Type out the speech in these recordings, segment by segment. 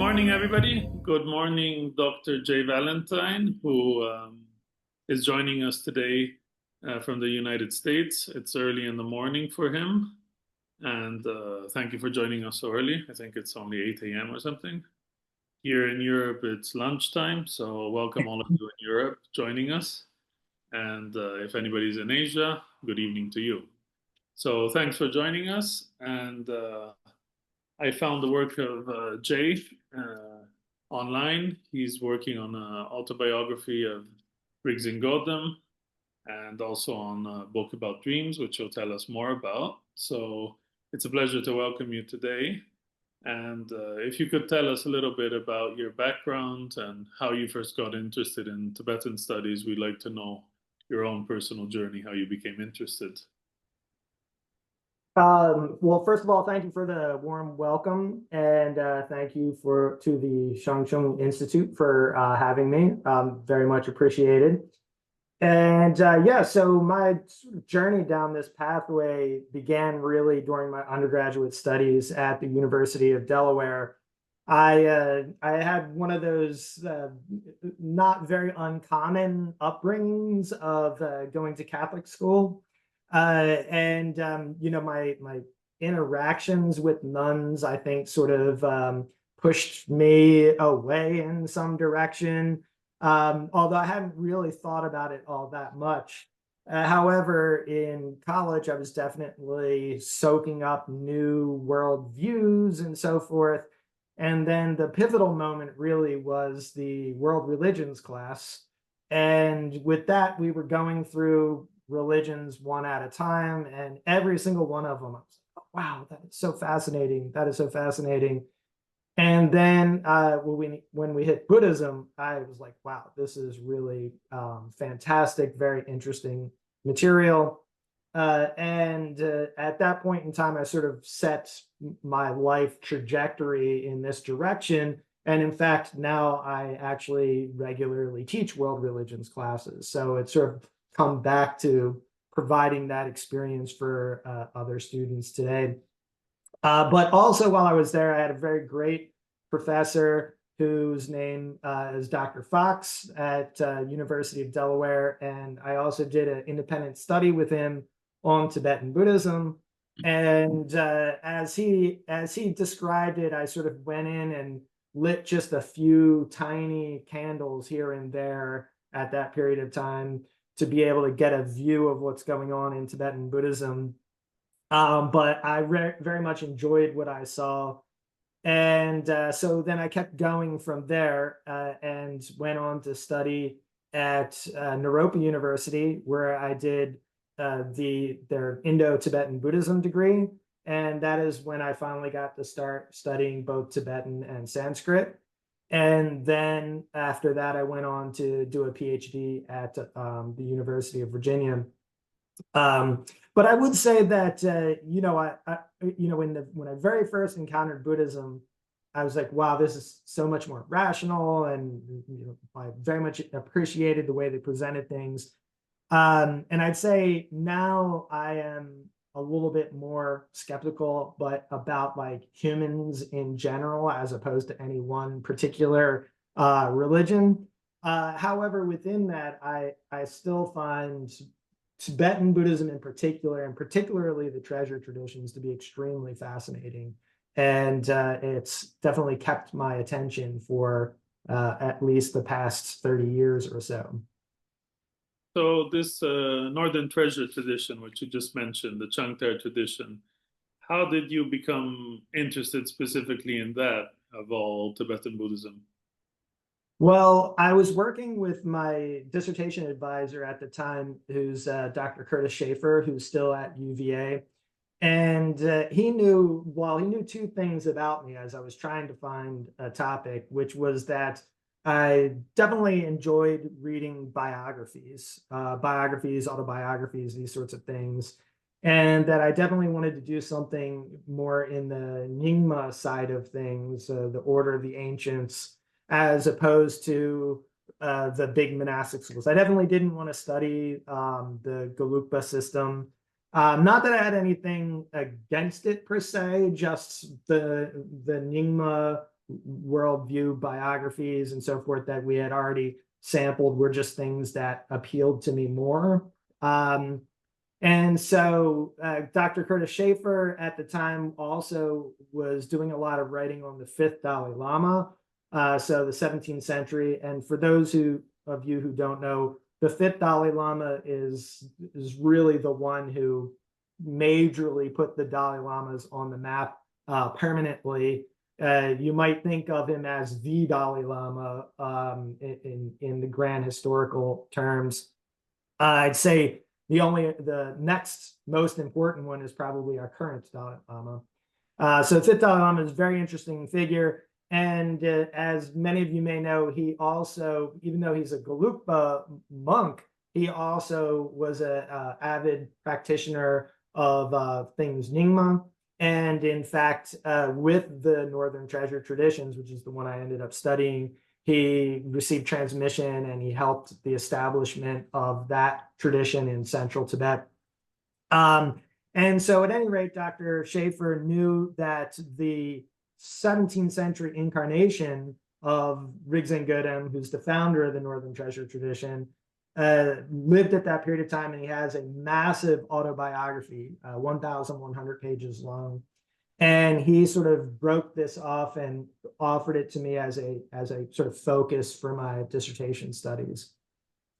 morning, everybody. Good morning, Dr. J. Valentine, who is joining us today from the United States. It's early in the morning for him. And thank you for joining us so early. I think it's only 8 a.m. or something. Here in Europe, it's lunchtime. So, welcome all of you in Europe joining us. And if anybody's in Asia, good evening to you. So, thanks for joining us. And I found the work of Jay online. He's working on an autobiography of Rigdzin Gödem and also on a book about dreams, which he'll tell us more about. So it's a pleasure to welcome you today. And if you could tell us a little bit about your background and how you first got interested in Tibetan studies, we'd like to know your own personal journey, how you became interested. Well, first of all, thank you for the warm welcome, and thank you to the Shangcheng Institute for having me. Very much appreciated. And yeah, so my journey down this pathway began really during my undergraduate studies at the University of Delaware. I had one of those not very uncommon upbringings of going to Catholic school. You know, my interactions with nuns, I think, sort of pushed me away in some direction. Although I hadn't really thought about it all that much. However, in college, I was definitely soaking up new world views and so forth. And then the pivotal moment really was the world religions class. And with that, we were going through religions one at a time, and every single one of them, I was like, oh, wow, that is so fascinating. That is so fascinating. And then when we hit Buddhism, I was like, wow, this is really fantastic, very interesting material. At that point in time, I sort of set my life trajectory in this direction. And in fact, now I actually regularly teach world religions classes. So it's sort of come back to providing that experience for other students today. But also while I was there, I had a very great professor whose name is Dr. Fox at University of Delaware. And I also did an independent study with him on Tibetan Buddhism. And as he described it, I sort of went in and lit just a few tiny candles here and there at that period of time to be able to get a view of what's going on in Tibetan Buddhism. But I very much enjoyed what I saw. And so then I kept going from there and went on to study at Naropa University, where I did their Indo-Tibetan Buddhism degree. And that is when I finally got to start studying both Tibetan and Sanskrit. And then after that, I went on to do a PhD at the University of Virginia. But I would say that you know, when I very first encountered Buddhism, I was like, wow, this is so much more rational, and you know, I very much appreciated the way they presented things. And I'd say now I am a little bit more skeptical, but about like humans in general, as opposed to any one particular religion. However, within that, I still find Tibetan Buddhism in particular, and particularly the treasure traditions, to be extremely fascinating. And it's definitely kept my attention for at least the past 30 years or so. So this Northern Treasure tradition, which you just mentioned, the Changtar tradition, how did you become interested specifically in that of all Tibetan Buddhism? Well, I was working with my dissertation advisor at the time, who's Dr. Curtis Schaefer, who's still at UVA. And he knew two things about me as I was trying to find a topic, which was that I definitely enjoyed reading biographies, autobiographies, these sorts of things. And that I definitely wanted to do something more in the Nyingma side of things, the Order of the Ancients, as opposed to the big monastic schools. I definitely didn't want to study the Gelugpa system. Not that I had anything against it per se, just the Nyingma worldview biographies and so forth that we had already sampled were just things that appealed to me more. And so Dr. Curtis Schaefer at the time also was doing a lot of writing on the fifth Dalai Lama, so the 17th century. And for those of you who don't know, the fifth Dalai Lama is really the one who majorly put the Dalai Lamas on the map permanently. You might think of him as the Dalai Lama in the grand historical terms. I'd say the next most important one is probably our current Dalai Lama. So fifth Dalai Lama is a very interesting figure. And as many of you may know, he also, even though he's a Gelugpa monk, he also was an avid practitioner of things Nyingma. And in fact, with the Northern Treasure traditions, which is the one I ended up studying, he received transmission and he helped the establishment of that tradition in central Tibet. And so at any rate, Dr. Schaefer knew that the 17th century incarnation of Rigdzin Gödem, who's the founder of the Northern Treasure tradition, lived at that period of time, and he has a massive autobiography, 1,100 pages long. And he sort of broke this off and offered it to me as a sort of focus for my dissertation studies.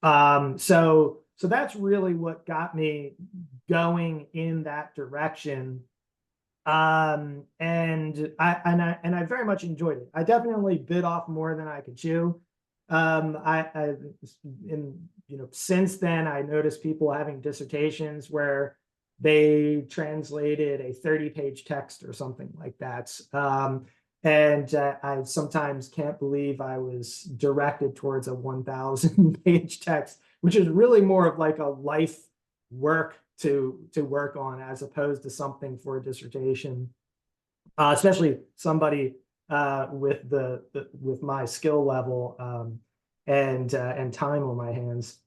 So that's really what got me going in that direction. And I very much enjoyed it. I definitely bit off more than I could chew. Since then, I noticed people having dissertations where they translated a 30-page text or something like that. And I sometimes can't believe I was directed towards a 1,000-page text, which is really more of like a life work to work on as opposed to something for a dissertation, especially somebody with my skill level and time on my hands.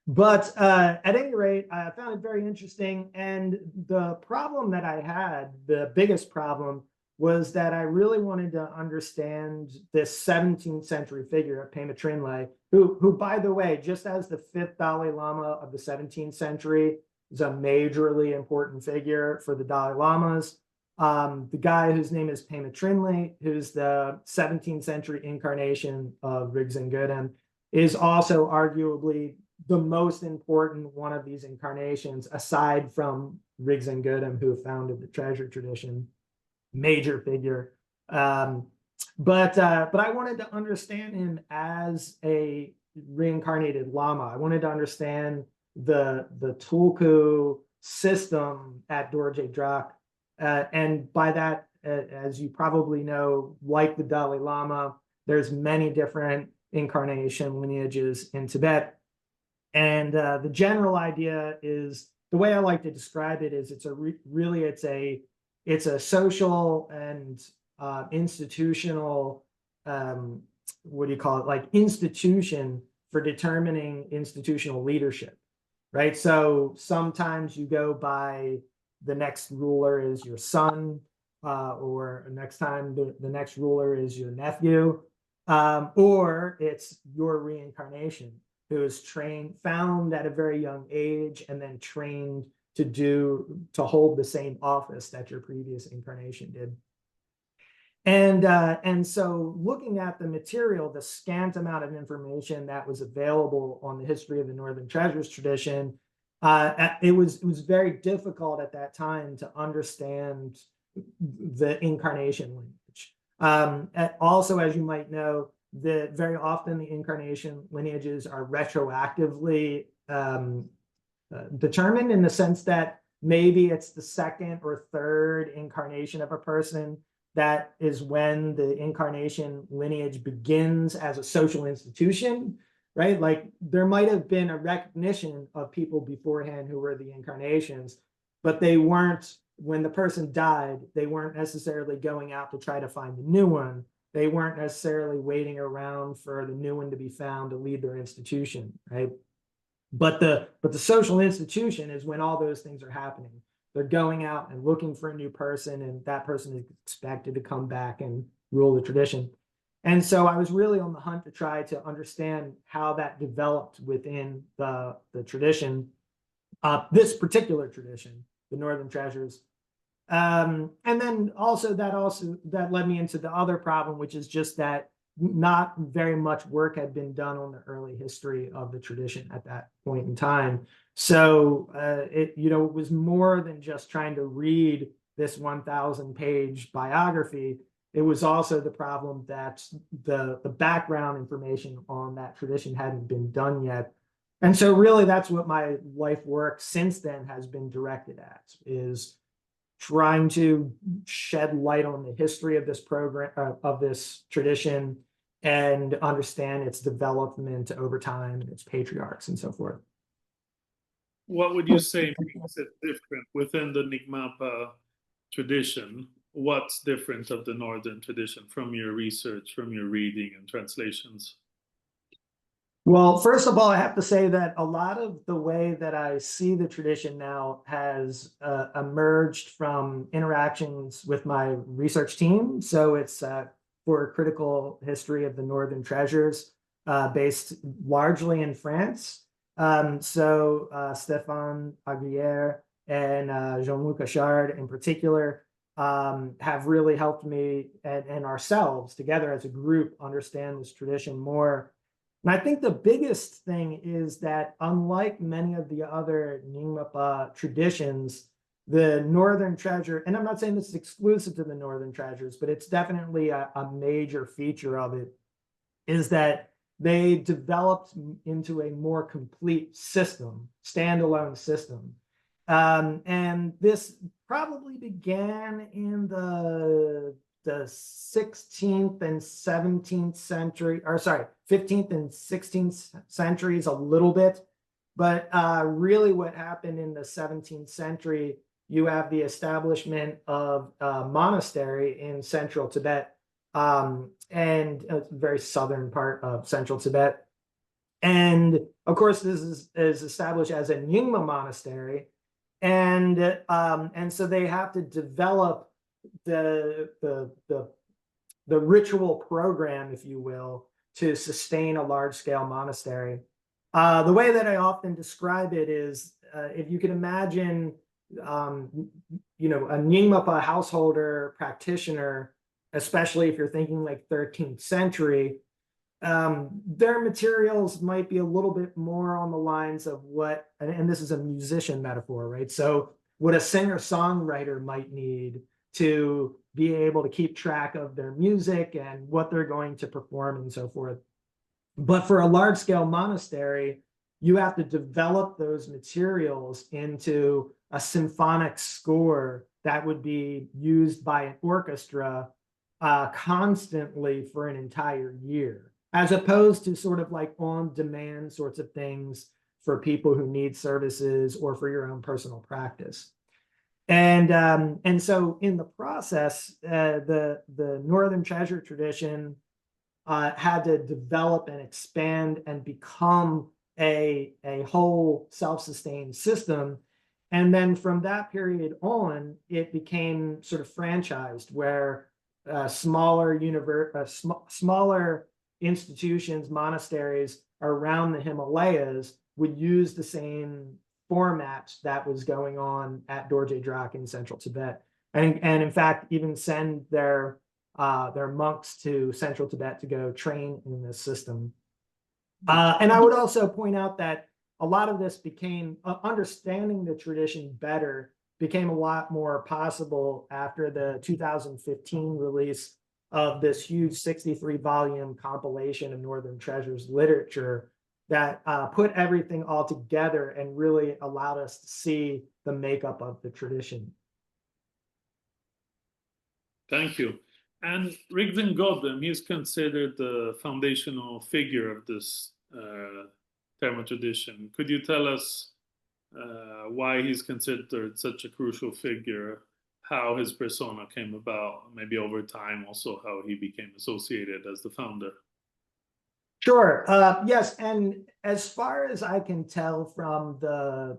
But at any rate, I found it very interesting. And the problem that I had, the biggest problem, was that I really wanted to understand this 17th century figure of Pema Trinley, who, by the way, just as the fifth Dalai Lama of the 17th century, is a majorly important figure for the Dalai Lamas. The guy whose name is Pema Trinley, who's the 17th century incarnation of Rigdzin Gödem, is also arguably the most important one of these incarnations, aside from Rigdzin Gödem, who founded the treasure tradition. Major figure. But I wanted to understand him as a reincarnated Lama. I wanted to understand the Tulku system at Dorje Drak. And by that, as you probably know, like the Dalai Lama, there's many different incarnation lineages in Tibet. And the general idea is, the way I like to describe it is, it's a social and institutional, institution for determining institutional leadership, right? So sometimes you go by the next ruler is your son, or next time the next ruler is your nephew, or it's your reincarnation, who is found at a very young age and then trained to hold the same office that your previous incarnation did. And so looking at the material, the scant amount of information that was available on the history of the Northern Treasures tradition, it was very difficult at that time to understand the incarnation lineage. Also, as you might know, very often the incarnation lineages are retroactively determined, in the sense that maybe it's the second or third incarnation of a person that is when the incarnation lineage begins as a social institution, right? Like there might have been a recognition of people beforehand who were the incarnations, but they weren't, when the person died, they weren't necessarily going out to try to find a new one. They weren't necessarily waiting around for the new one to be found to lead their institution, right? But the social institution is when all those things are happening. They're going out and looking for a new person, and that person is expected to come back and rule the tradition. And so I was really on the hunt to try to understand how that developed within the tradition, this particular tradition, the Northern Treasures. And then also that led me into the other problem, which is just that not very much work had been done on the early history of the tradition at that point in time. So it was more than just trying to read this 1,000-page biography. It was also the problem that the background information on that tradition hadn't been done yet. And so really that's what my life work since then has been directed at, is trying to shed light on the history of this program, of this tradition, and understand its development over time and its patriarchs and so forth. What would you say makes it different within the Nyingma tradition? What's different of the Northern tradition from your research, from your reading and translations? Well, first of all, I have to say that a lot of the way that I see the tradition now has emerged from interactions with my research team. So it's for a critical history of the Northern Treasures, based largely in France. So Stéphane Aguilère and Jean-Luc Achard in particular have really helped me and ourselves together as a group understand this tradition more. And I think the biggest thing is that unlike many of the other Nyingma traditions, the Northern Treasure, and I'm not saying this is exclusive to the Northern Treasures, but it's definitely a major feature of it, is that they developed into a more complete system, standalone system. And this probably began in the 16th and 17th century, or sorry, 15th and 16th centuries a little bit. But really what happened in the 17th century, you have the establishment of a monastery in central Tibet, and a very southern part of central Tibet. And of course, this is established as a Nyingma monastery. And so they have to develop the ritual program, if you will, to sustain a large-scale monastery. The way that I often describe it is, if you can imagine, a Nyingma householder practitioner, especially if you're thinking like 13th century, their materials might be a little bit more on the lines of what, and this is a musician metaphor, right? So what a singer-songwriter might need to be able to keep track of their music and what they're going to perform and so forth. But for a large-scale monastery, you have to develop those materials into a symphonic score that would be used by an orchestra constantly for an entire year, as opposed to sort of like on-demand sorts of things for people who need services or for your own personal practice. And so in the process, the Northern Treasure tradition had to develop and expand and become a whole self-sustained system. And then from that period on, it became sort of franchised, where smaller institutions, monasteries around the Himalayas would use the same format that was going on at Dorje Drak in central Tibet, and in fact even send their monks to central Tibet to go train in this system. And I would also point out that a lot of this became, understanding the tradition better became a lot more possible after the 2015 release of this huge 63-volume compilation of Northern Treasures literature that put everything all together and really allowed us to see the makeup of the tradition. Thank you. And Rigdzin Gödem, he's considered the foundational figure of this Terma tradition. Could you tell us why he's considered such a crucial figure, how his persona came about, maybe over time also how he became associated as the founder? Sure. Yes, and as far as I can tell from the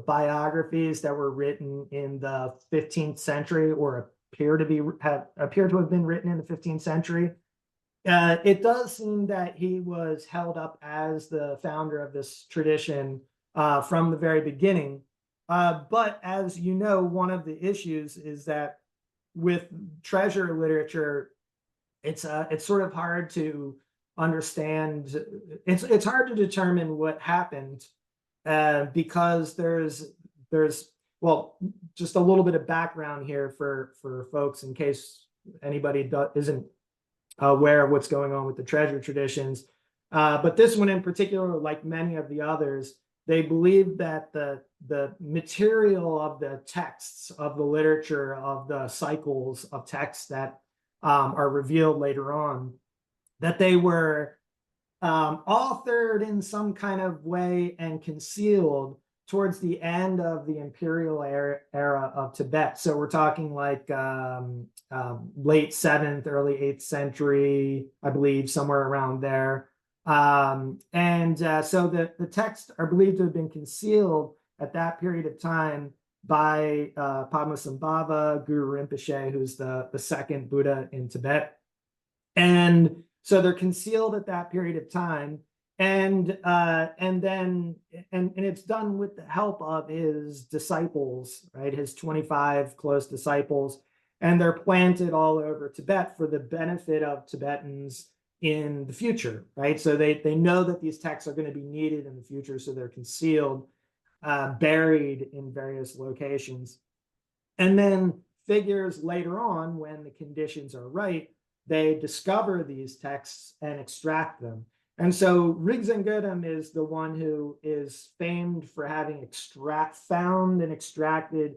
biographies that were written in the 15th century, or appear to have been written in the 15th century. It does seem that he was held up as the founder of this tradition from the very beginning. But as you know, one of the issues is that with treasure literature, it's sort of hard to understand. It's hard to determine what happened because there's well, just a little bit of background here for folks in case anybody isn't aware of what's going on with the treasure traditions. But this one in particular, like many of the others, they believe that the material of the texts of the literature of the cycles of texts that are revealed later on, that they were authored in some kind of way and concealed towards the end of the imperial era of Tibet. So we're talking like late 7th, early 8th century, I believe, somewhere around there. So the texts are believed to have been concealed at that period of time by Padmasambhava Guru Rinpoche, who's the second Buddha in Tibet. And so they're concealed at that period of time. And it's done with the help of his disciples, right? His 25 close disciples, and they're planted all over Tibet for the benefit of Tibetans in the future, right? So they know that these texts are going to be needed in the future, so they're concealed, buried in various locations. And then figures later on, when the conditions are right, they discover these texts and extract them. And so Rigdzin Gödem is the one who is famed for having found and extracted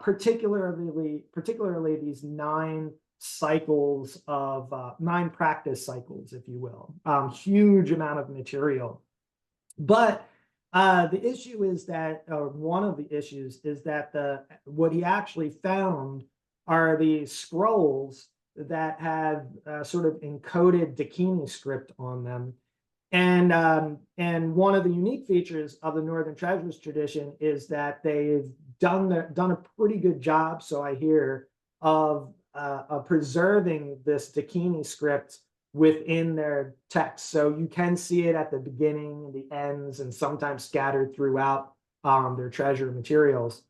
particularly these 9 cycles of 9 practice cycles, if you will. Huge amount of material. But the issue is that, or one of the issues is that what he actually found are the scrolls that have sort of encoded Dakini script on them. And one of the unique features of the Northern Treasures tradition is that they've done a pretty good job, so I hear, of preserving this Dakini script within their text. So you can see it at the beginning, the ends, and sometimes scattered throughout their treasure materials.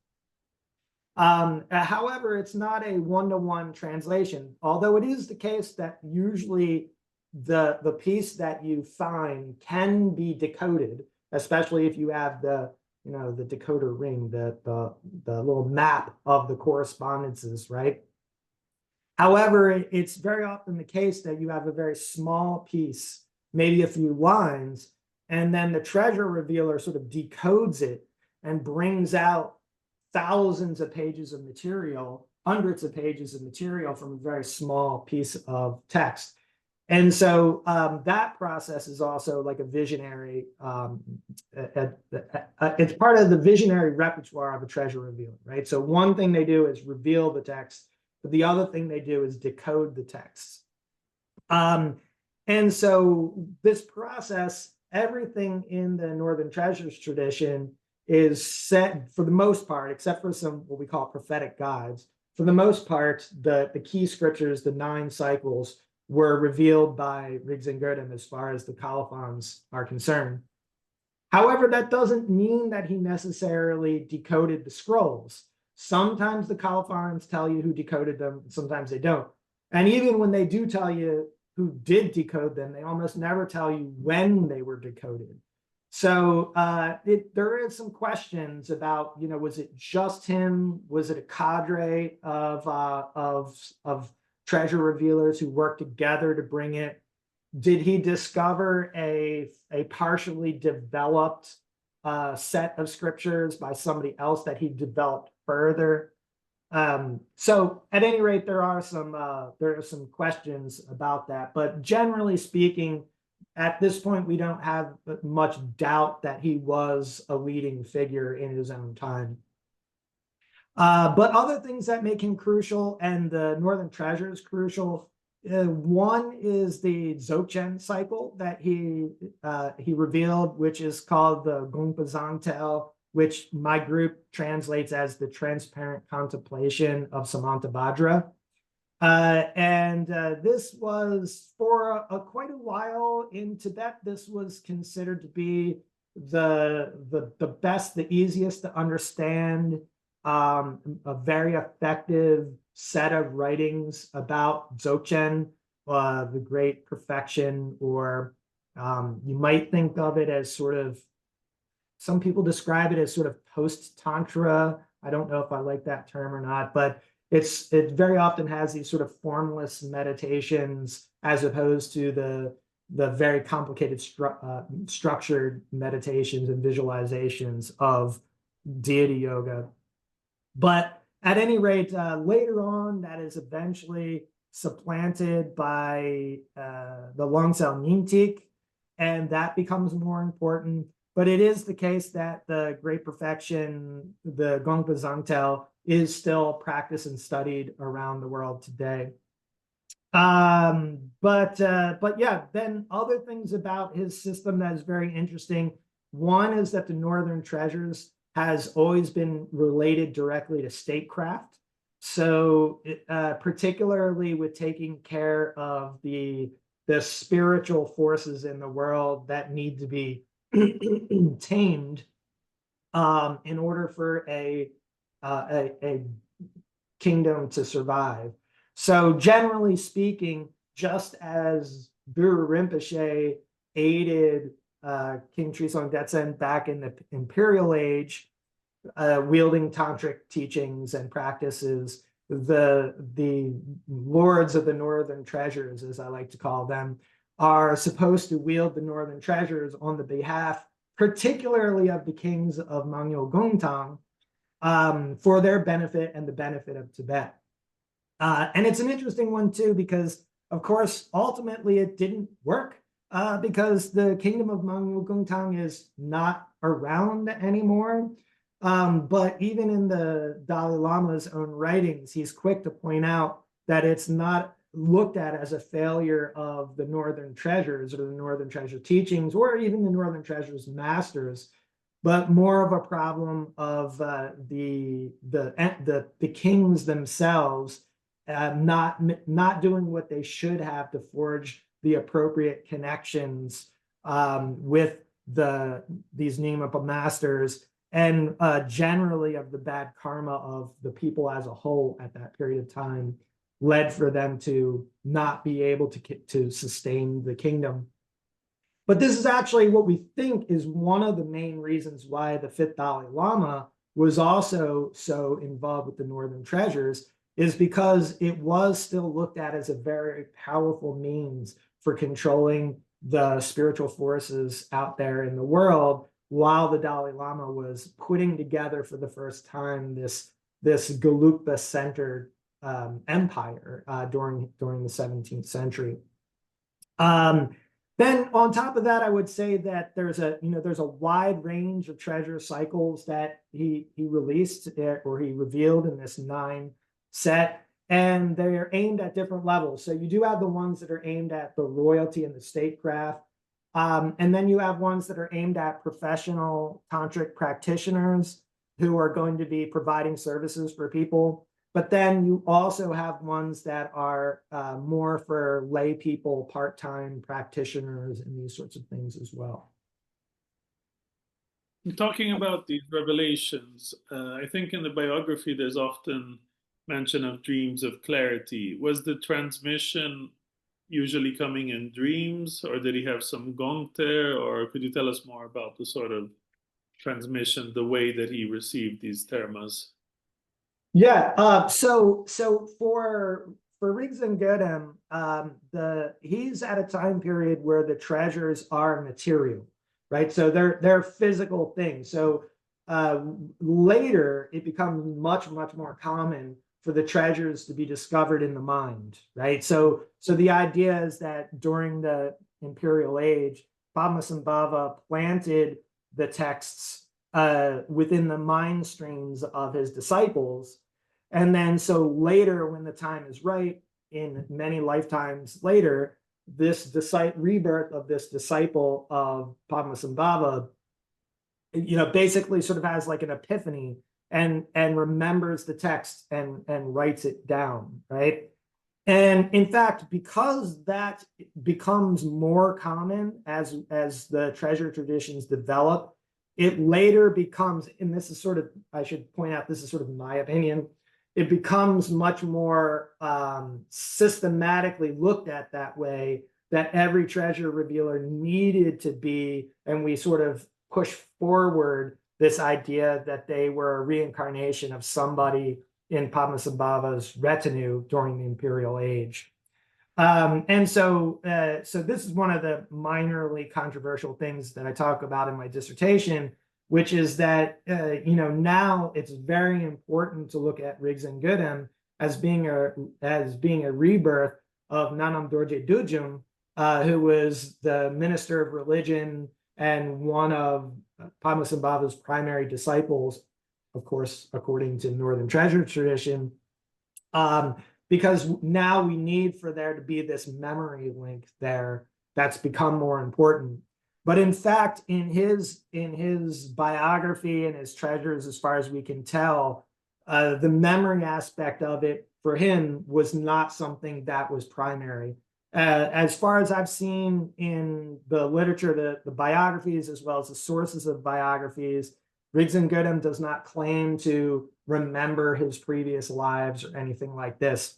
However, it's not a one-to-one translation, although it is the case that usually the piece that you find can be decoded, especially if you have the decoder ring, the little map of the correspondences, right? However, it's very often the case that you have a very small piece, maybe a few lines, and then the treasure revealer sort of decodes it and brings out thousands of pages of material, hundreds of pages of material from a very small piece of text. And so that process is also like a visionary, it's part of the visionary repertoire of a treasure revealer, right? So one thing they do is reveal the text, but the other thing they do is decode the text. And so this process, everything in the Northern Treasures tradition is set, for the most part, except for some what we call prophetic guides, for the most part, the key scriptures, the 9 cycles, were revealed by Rigdzin Gödem as far as the colophons are concerned. However, that doesn't mean that he necessarily decoded the scrolls. Sometimes the colophons tell you who decoded them, sometimes they don't. And even when they do tell you who did decode them, they almost never tell you when they were decoded. So there is some questions about, was it just him? Was it a cadre of treasure revealers who worked together to bring it? Did he discover a partially developed set of scriptures by somebody else that he developed further? So at any rate, there are some questions about that. But generally speaking, at this point, we don't have much doubt that he was a leading figure in his own time. But other things that make him crucial, and the Northern Treasures crucial, one is the Dzogchen cycle that he revealed, which is called the Gongpa Zangtel, which my group translates as the transparent contemplation of Samantabhadra. This was for quite a while in Tibet. This was considered to be the best, the easiest to understand, a very effective set of writings about Dzogchen, the great perfection, or you might think of it as sort of, some people describe it as sort of post-tantra. I don't know if I like that term or not, but it very often has these sort of formless meditations as opposed to the very complicated structured meditations and visualizations of deity yoga. But at any rate, later on, that is eventually supplanted by the Longtsel Nyingtik, and that becomes more important. But it is the case that the Great Perfection, the Gongpa Zangtel, is still practiced and studied around the world today. But yeah, then other things about his system that is very interesting. One is that the Northern Treasures has always been related directly to statecraft. So particularly with taking care of the spiritual forces in the world that need to be tamed in order for a kingdom to survive. So generally speaking, just as Guru Rinpoche aided King Trisong Detsen back in the imperial age, wielding tantric teachings and practices, the lords of the Northern Treasures, as I like to call them, are supposed to wield the Northern Treasures on the behalf, particularly of the kings of Mangyo Gongtang, for their benefit and the benefit of Tibet. And it's an interesting one too, because of course, ultimately it didn't work because the kingdom of Mangyo Gongtang is not around anymore. But even in the Dalai Lama's own writings, he's quick to point out that it's not looked at as a failure of the Northern Treasures or the Northern Treasure teachings, or even the Northern Treasures masters, but more of a problem of the kings themselves not doing what they should have to forge the appropriate connections with these Nyingma masters, and generally of the bad karma of the people as a whole at that period of time led for them to not be able to sustain the kingdom. But this is actually what we think is one of the main reasons why the fifth Dalai Lama was also so involved with the Northern Treasures, is because it was still looked at as a very powerful means for controlling the spiritual forces out there in the world, while the Dalai Lama was putting together for the first time this Gelugpa-centered empire during the 17th century. Then on top of that, I would say that there's a wide range of treasure cycles that he released or he revealed in this 9 set, and they're aimed at different levels. So you do have the ones that are aimed at the royalty and the statecraft, and then you have ones that are aimed at professional tantric practitioners who are going to be providing services for people. But then you also have ones that are more for lay people, part-time practitioners, and these sorts of things as well. Talking about these revelations, I think in the biography there's often mention of dreams of clarity. Was the transmission usually coming in dreams, or did he have some gongte, or could you tell us more about the sort of transmission, the way that he received these termas? Yeah, so for Rigdzin Gödem, he's at a time period where the treasures are material, right? So they're physical things. So later it becomes much more common for the treasures to be discovered in the mind, right? So the idea is that during the imperial age, Padmasambhava planted the texts within the mind streams of his disciples. And then so later, when the time is right, in many lifetimes later, this rebirth of this disciple of Padmasambhava basically sort of has like an epiphany and remembers the text and writes it down, right? And in fact, because that becomes more common as the treasure traditions develop, it later becomes, and this is sort of, I should point out, this is sort of my opinion, it becomes much more systematically looked at that way, that every treasure revealer needed to be, and we sort of push forward this idea that they were a reincarnation of somebody in Padmasambhava's retinue during the imperial age. And so this is one of the minorly controversial things that I talk about in my dissertation, which is that, now it's very important to look at Rigdzin Gödem as being a rebirth of Nanam Dorje Dujum, who was the minister of religion and one of Padmasambhava's primary disciples, of course, according to Northern Treasure tradition, because now we need for there to be this memory link there that's become more important. But in fact, in his biography and his treasures, as far as we can tell, the memory aspect of it for him was not something that was primary. As far as I've seen in the literature, the biographies, as well as the sources of biographies, Rigdzin Gödem does not claim to remember his previous lives or anything like this.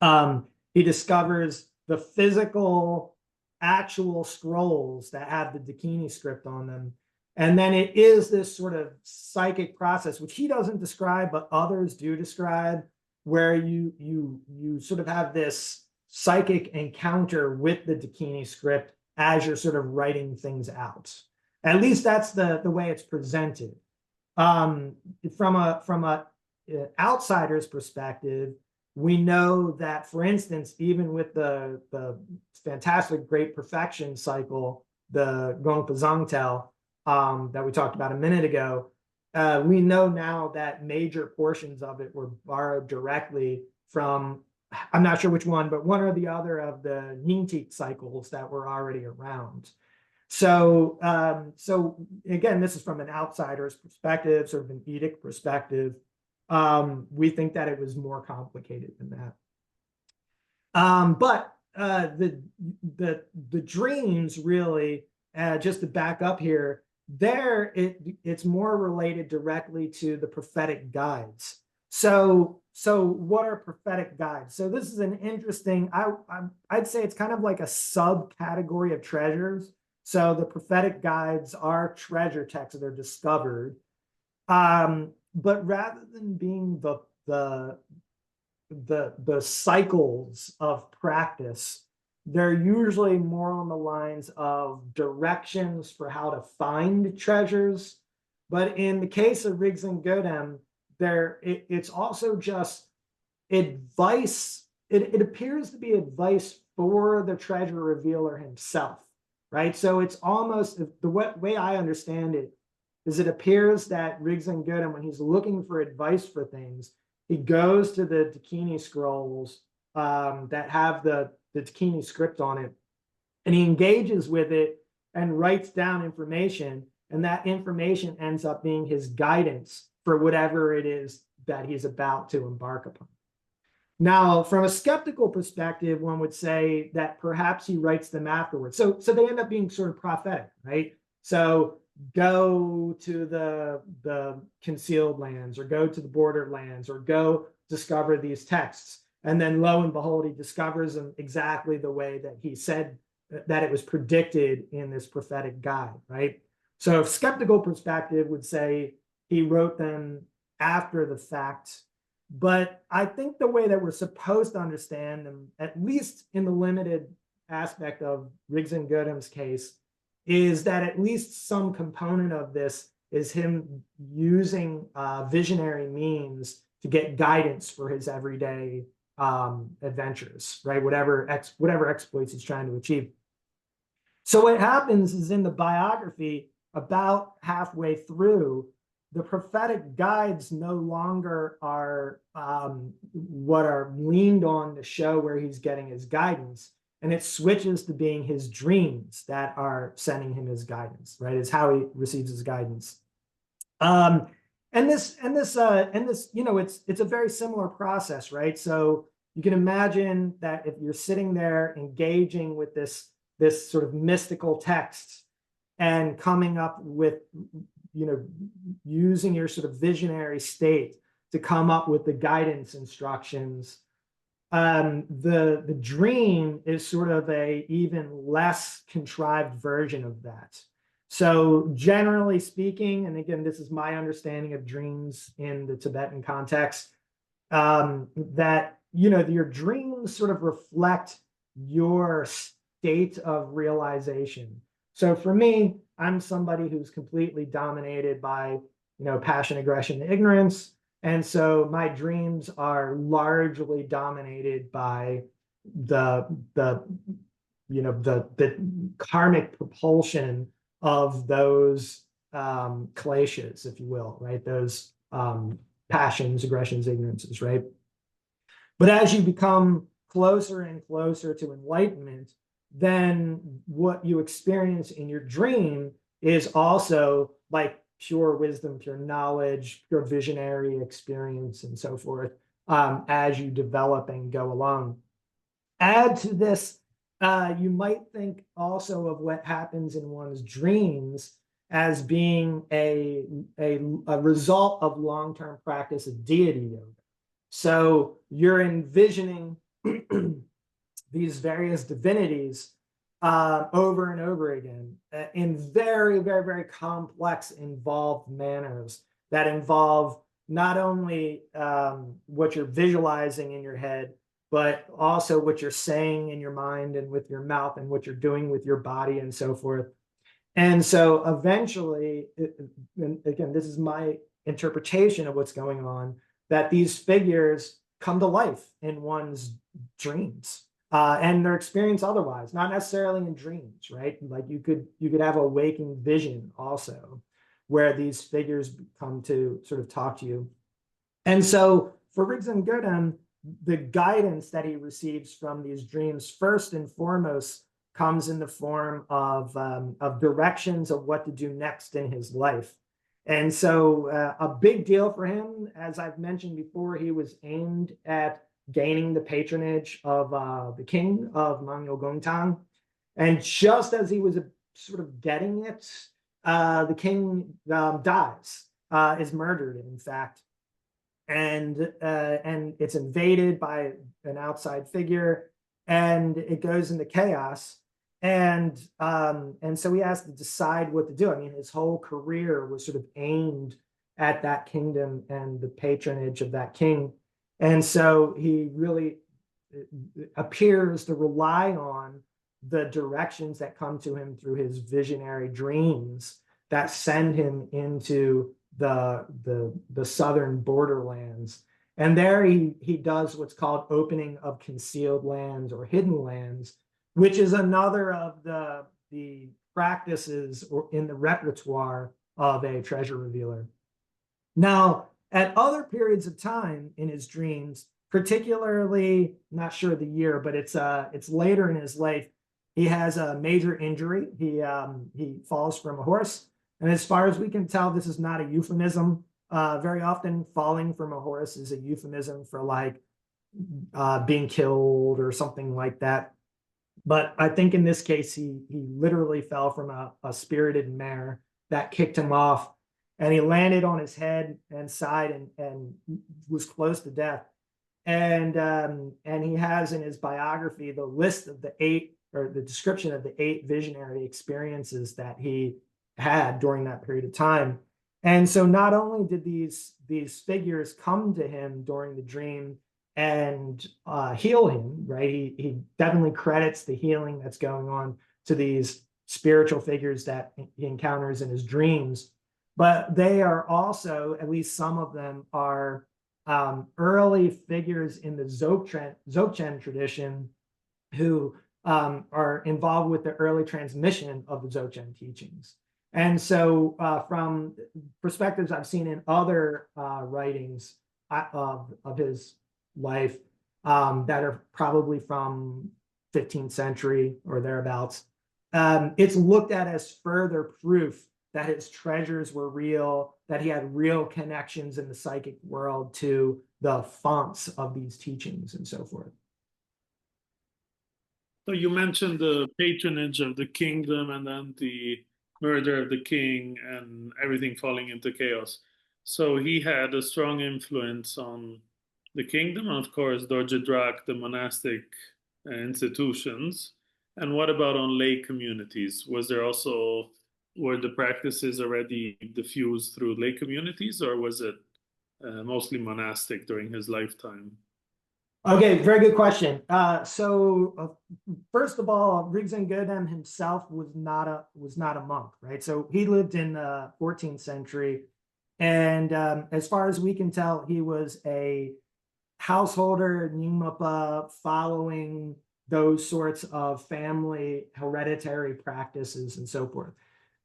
He discovers the physical, actual scrolls that have the Dakini script on them. And then it is this sort of psychic process, which he doesn't describe, but others do describe, where you sort of have this psychic encounter with the Dakini script as you're sort of writing things out. At least that's the way it's presented. From a outsider's perspective, we know that, for instance, even with the fantastic Great Perfection cycle, the Gongpa Zongtel that we talked about a minute ago, we know now that major portions of it were borrowed directly from, I'm not sure which one, but one or the other of the Nyingtik cycles that were already around. So again, this is from an outsider's perspective, sort of an edict perspective. We think that it was more complicated than that. But the dreams really, just to back up here, it's more related directly to the prophetic guides. So what are prophetic guides? So this is an interesting, I'd say it's kind of like a subcategory of treasures. So the prophetic guides are treasure texts that are discovered. But rather than being the cycles of practice, they're usually more on the lines of directions for how to find treasures. But in the case of Rigdzin Gödem, it's also just advice. It appears to be advice for the treasure revealer himself, right? So it's almost, the way I understand it is, it appears that Rigdzin Gödem, when he's looking for advice for things, he goes to the Dakini scrolls that have the Dakini script on it, and he engages with it and writes down information, and that information ends up being his guidance for whatever it is that he's about to embark upon. Now, from a skeptical perspective, one would say that perhaps he writes them afterwards. So they end up being sort of prophetic, right? So go to the concealed lands, or go to the borderlands, or go discover these texts. And then lo and behold, he discovers them exactly the way that he said that it was predicted in this prophetic guide, right? So a skeptical perspective would say he wrote them after the fact. But I think the way that we're supposed to understand them, at least in the limited aspect of Rigdzin Gödem's case, is that at least some component of this is him using visionary means to get guidance for his everyday adventures, right? Whatever exploits he's trying to achieve. So what happens is, in the biography, about halfway through, the prophetic guides no longer are what are leaned on to show where he's getting his guidance. and it switches to being his dreams that are sending him his guidance, right? It's how he receives his guidance. And this, you know, it's a very similar process, right? So you can imagine that if you're sitting there engaging with this sort of mystical text and coming up with, you know, using your sort of visionary state to come up with the guidance instructions, the dream is sort of a even less contrived version of that. So generally speaking, and again, this is my understanding of dreams in the Tibetan context, that, you know, your dreams sort of reflect your state of realization. So for me, I'm somebody who's completely dominated by, you know, passion, aggression, and ignorance. And so my dreams are largely dominated by the you know, the karmic propulsion of those Kailashas, if you will, right? Those passions, aggressions, ignorances, right? But as you become closer and closer to enlightenment, then what you experience in your dream is also like pure wisdom, pure knowledge, pure visionary experience, and so forth, as you develop and go along. Add to this, you might think also of what happens in one's dreams as being a result of long-term practice of deity yoga. So you're envisioning these various divinities over and over again in very, very, very complex, involved manners that involve not only what you're visualizing in your head, but also what you're saying in your mind and with your mouth and what you're doing with your body and so forth. And so eventually, and again, this is my interpretation of what's going on, that these figures come to life in one's dreams. And they're experienced otherwise, not necessarily in dreams, right? Like you could have a waking vision also, where these figures come to sort of talk to you. And so for Rigdzin Gödem, the guidance that he receives from these dreams, first and foremost, comes in the form of directions of what to do next in his life. And so a big deal for him, as I've mentioned before, he was aimed at gaining the patronage of the king of Mangyalgongtang. And just as he was sort of getting it, the king dies, is murdered, in fact. And it's invaded by an outside figure, and it goes into chaos. And so he has to decide what to do. I mean, his whole career was sort of aimed at that kingdom and the patronage of that king. And so he really appears to rely on the directions that come to him through his visionary dreams that send him into the southern borderlands. And there he does what's called opening of concealed lands or hidden lands, which is another of the practices or in the repertoire of a treasure revealer. Now, at other periods of time in his dreams, particularly, not sure the year, but it's later in his life, he has a major injury. He falls from a horse. And as far as we can tell, this is not a euphemism. Very often falling from a horse is a euphemism for like being killed or something like that. But I think in this case, he literally fell from a spirited mare that kicked him off, and he landed on his head and side and was close to death. And he has in his biography the list of the 8, or the description of the 8 visionary experiences that he had during that period of time. And so not only did these figures come to him during the dream and heal him, right? He definitely credits the healing that's going on to these spiritual figures that he encounters in his dreams. But they are also, at least some of them are early figures in the Dzogchen tradition who are involved with the early transmission of the Dzogchen teachings. And so from perspectives I've seen in other writings of his life that are probably from 15th century or thereabouts. It's looked at as further proof that his treasures were real, that he had real connections in the psychic world to the fonts of these teachings and so forth. So you mentioned the patronage of the kingdom and then the murder of the king and everything falling into chaos. So he had a strong influence on the kingdom, and of course, Dorje Drak, the monastic institutions. And what about on lay communities? Was there also, were the practices already diffused through lay communities, or was it mostly monastic during his lifetime? Okay, very good question. First of all, Rigdzin Gödem himself was not a monk, right? So he lived in the 14th century, and as far as we can tell, he was a householder, Nyingmapa, following those sorts of family hereditary practices and so forth.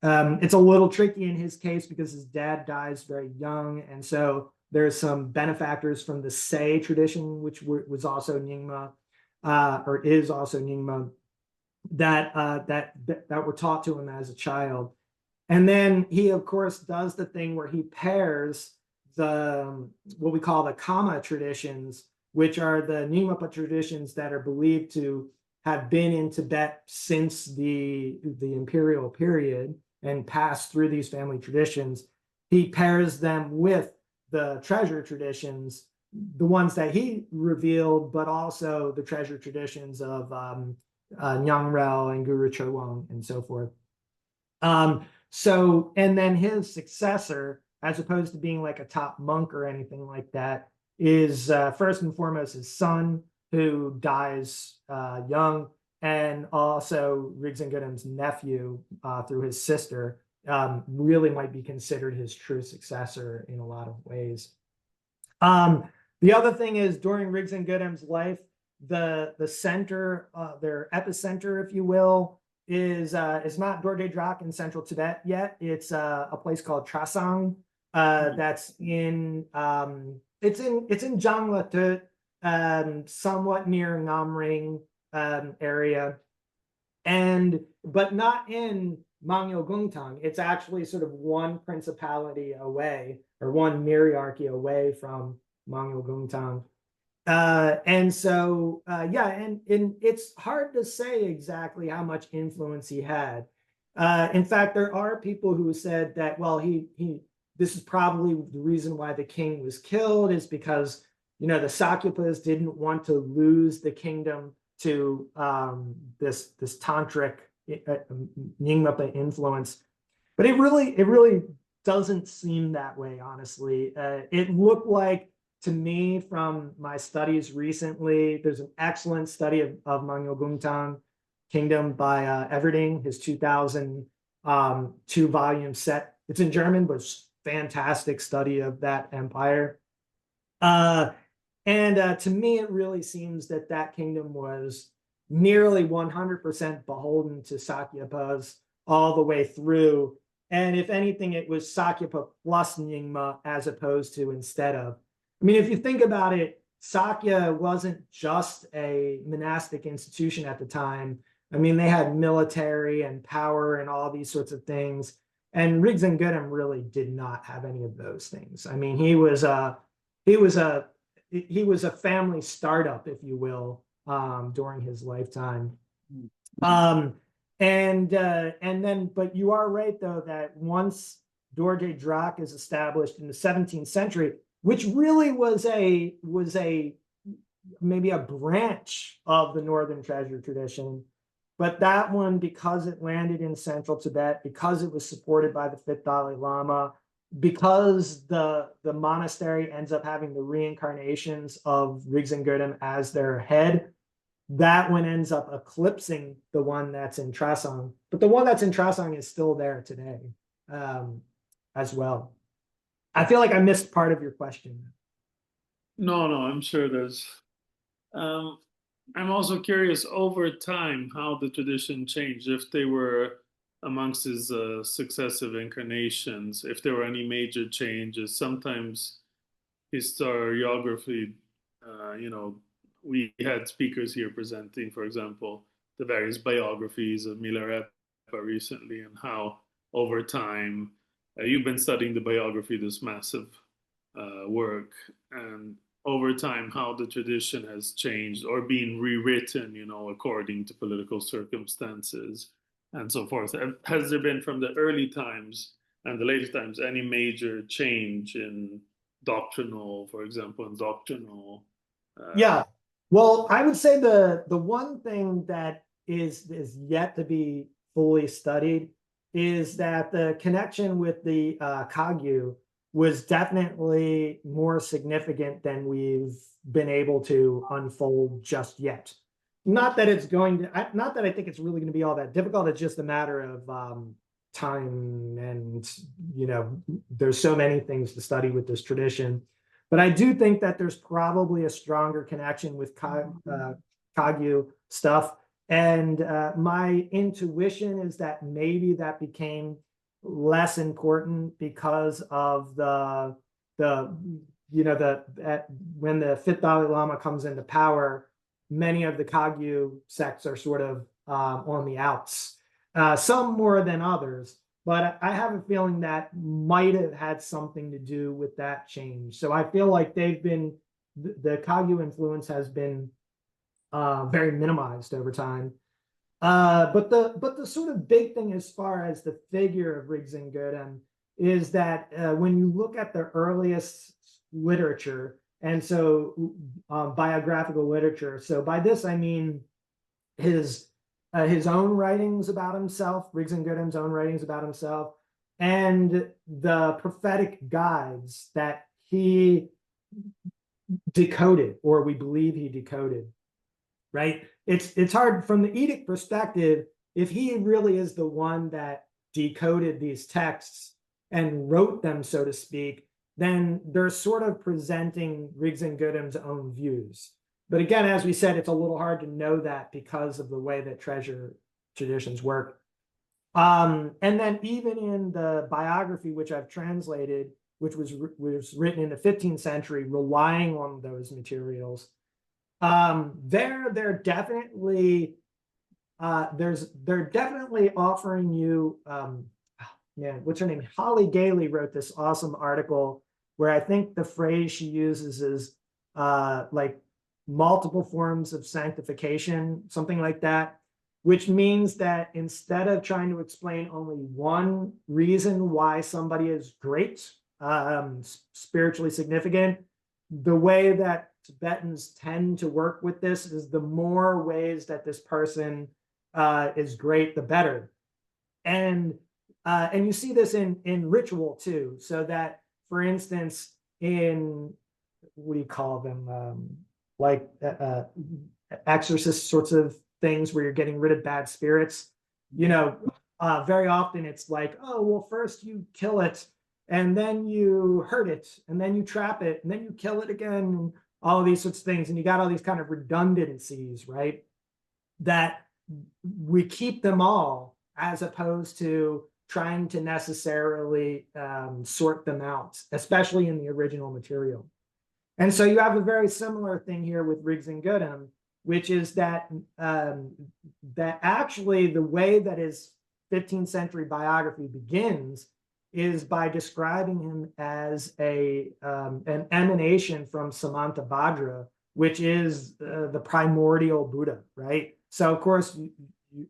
It's a little tricky in his case because his dad dies very young, and so there's some benefactors from the Say tradition, which was also Nyingma, or is also Nyingma, that were taught to him as a child. And then he, of course, does the thing where he pairs the what we call the Kama traditions, which are the Nyingmapa traditions that are believed to have been in Tibet since the imperial period and passed through these family traditions. He pairs them with the treasure traditions, the ones that he revealed, but also the treasure traditions of Nyangrel and Guru Chowang and so forth. And then his successor, as opposed to being like a top monk or anything like that, is first and foremost his son, who dies young, and also Rigdzin Gödem's nephew through his sister, really might be considered his true successor in a lot of ways. The other thing is, during Rigdzin Gödem's life, the center, their epicenter, if you will, is not Dorje Drak in central Tibet yet. It's a place called Trasang, that's in it's in Jangla, somewhat near Namring area, but not in Mangyo Gungtang. It's actually sort of one principality away, or one myriarchy away from Mangyo Gungtang. And it's hard to say exactly how much influence he had. In fact, there are people who said that, well, this is probably the reason why the king was killed, is because, the Sakyapas didn't want to lose the kingdom to this tantric Nyingmapa influence. But it really doesn't seem that way, honestly. It looked like, to me, from my studies recently, there's an excellent study of Mangyo Gungtang Kingdom by Everding, his 2000 2-volume set. It's in German, but it's a fantastic study of that empire. To me, it really seems that kingdom was nearly 100% beholden to Sakyapas all the way through. And if anything, it was Sakyapa plus Nyingma as opposed to instead of. I mean, if you think about it, Sakya wasn't just a monastic institution at the time. I mean, they had military and power and all these sorts of things. And Rigdzin Gödem really did not have any of those things. I mean, he was a family startup, if you will, during his lifetime. But you are right, though, that once Dorje Drak is established in the 17th century, which really was maybe a branch of the Northern Treasure tradition. But that one, because it landed in central Tibet, because it was supported by the 5th Dalai Lama, because the monastery ends up having the reincarnations of Rigdzin Gödem as their head, that one ends up eclipsing the one that's in Trasang. But the one that's in Trasang is still there today as well. I feel like I missed part of your question. No, I'm sure there's. I'm also curious, over time, how the tradition changed, if they were amongst his successive incarnations, if there were any major changes. Sometimes historiography, we had speakers here presenting, for example, the various biographies of Milarepa recently, and how over time you've been studying the biography, this massive work, and over time how the tradition has changed or been rewritten, according to political circumstances and so forth. Has there been, from the early times and the later times, any major change in doctrinal, for example, in doctrinal? Yeah. Well, I would say the one thing that is yet to be fully studied is that the connection with the Kagyu was definitely more significant than we've been able to unfold just yet. Not that it's going to, not that I think it's really going to be all that difficult. It's just a matter of time, and there's so many things to study with this tradition. But I do think that there's probably a stronger connection with Kagyu stuff. And my intuition is that maybe that became less important because of when the fifth Dalai Lama comes into power, many of the Kagyu sects are sort of on the outs, some more than others. But I have a feeling that might have had something to do with that change. So I feel like the Kagyu influence has been very minimized over time. But the sort of big thing as far as the figure of Rigdzin Gödem is that when you look at the earliest literature, and so biographical literature, so by this I mean his own writings about himself, Rigdzin Gödem's own writings about himself, and the prophetic guides that he decoded, or we believe he decoded, right? It's hard from the edict perspective, if he really is the one that decoded these texts and wrote them, so to speak, then they're sort of presenting Rigdzin Gödem's own views. But again, as we said, it's a little hard to know that because of the way that treasure traditions work. And then even in the biography, which I've translated, which was written in the 15th century, relying on those materials, they're definitely offering you, what's her name? Holly Gailey wrote this awesome article where I think the phrase she uses is like multiple forms of sanctification, something like that, which means that instead of trying to explain only one reason why somebody is great, spiritually significant, the way that Tibetans tend to work with this is the more ways that this person is great, the better. And you see this in ritual too, so that, for instance, in, what do you call them, like exorcist sorts of things where you're getting rid of bad spirits, very often it's like, oh, well, first you kill it, and then you hurt it, and then you trap it, and then you kill it again, and all of these sorts of things. And you got all these kind of redundancies, right? That we keep them all, as opposed to trying to necessarily sort them out, especially in the original material. And so you have a very similar thing here with Rigdzin Gödem, which is that that actually the way that his 15th century biography begins is by describing him as an emanation from Samantabhadra, which is the primordial Buddha, right? So of course,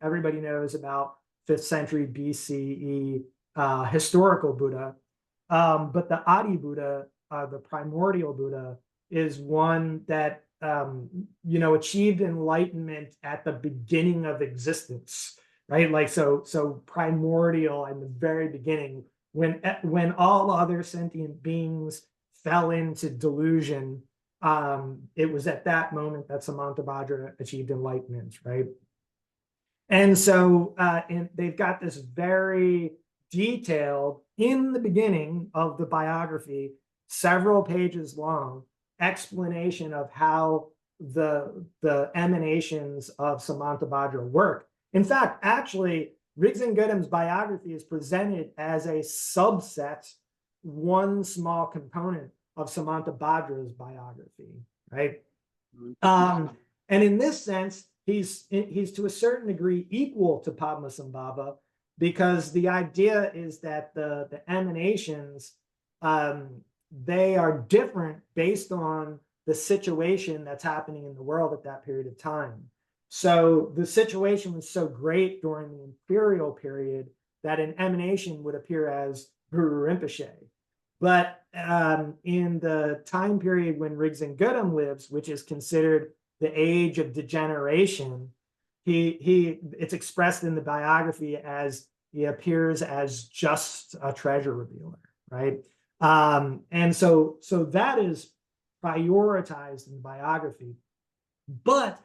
everybody knows about 5th century BCE historical Buddha, but the Adi Buddha, the primordial Buddha, is one that achieved enlightenment at the beginning of existence, right? Like so primordial in the very beginning, when all other sentient beings fell into delusion, it was at that moment that Samantabhadra achieved enlightenment, right? And so they've got this very detailed, in the beginning of the biography, several pages long, explanation of how the emanations of Samantabhadra work. In fact, actually, Rigdzin Gödem's biography is presented as a subset, one small component of Samantabhadra's biography, right? And in this sense, he's to a certain degree equal to Padmasambhava, because the idea is that the emanations, they are different based on the situation that's happening in the world at that period of time. So the situation was so great during the imperial period that an emanation would appear as Guru Rinpoche. But in the time period when Rigdzin Gödem lives, which is considered the age of degeneration, it's expressed in the biography as he appears as just a treasure revealer, right? And so that is prioritized in the biography. But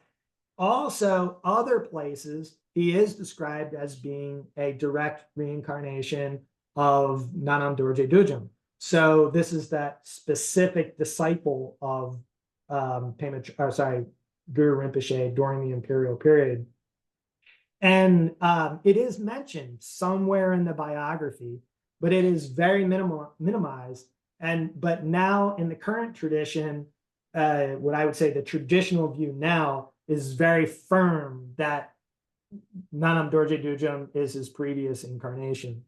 also other places, he is described as being a direct reincarnation of Nanam Dorje Dujam. So this is that specific disciple of Guru Rinpoche during the imperial period. And it is mentioned somewhere in the biography, but it is very minimized. But now in the current tradition, what I would say the traditional view now is very firm that Nanam Dorje Dujam is his previous incarnation.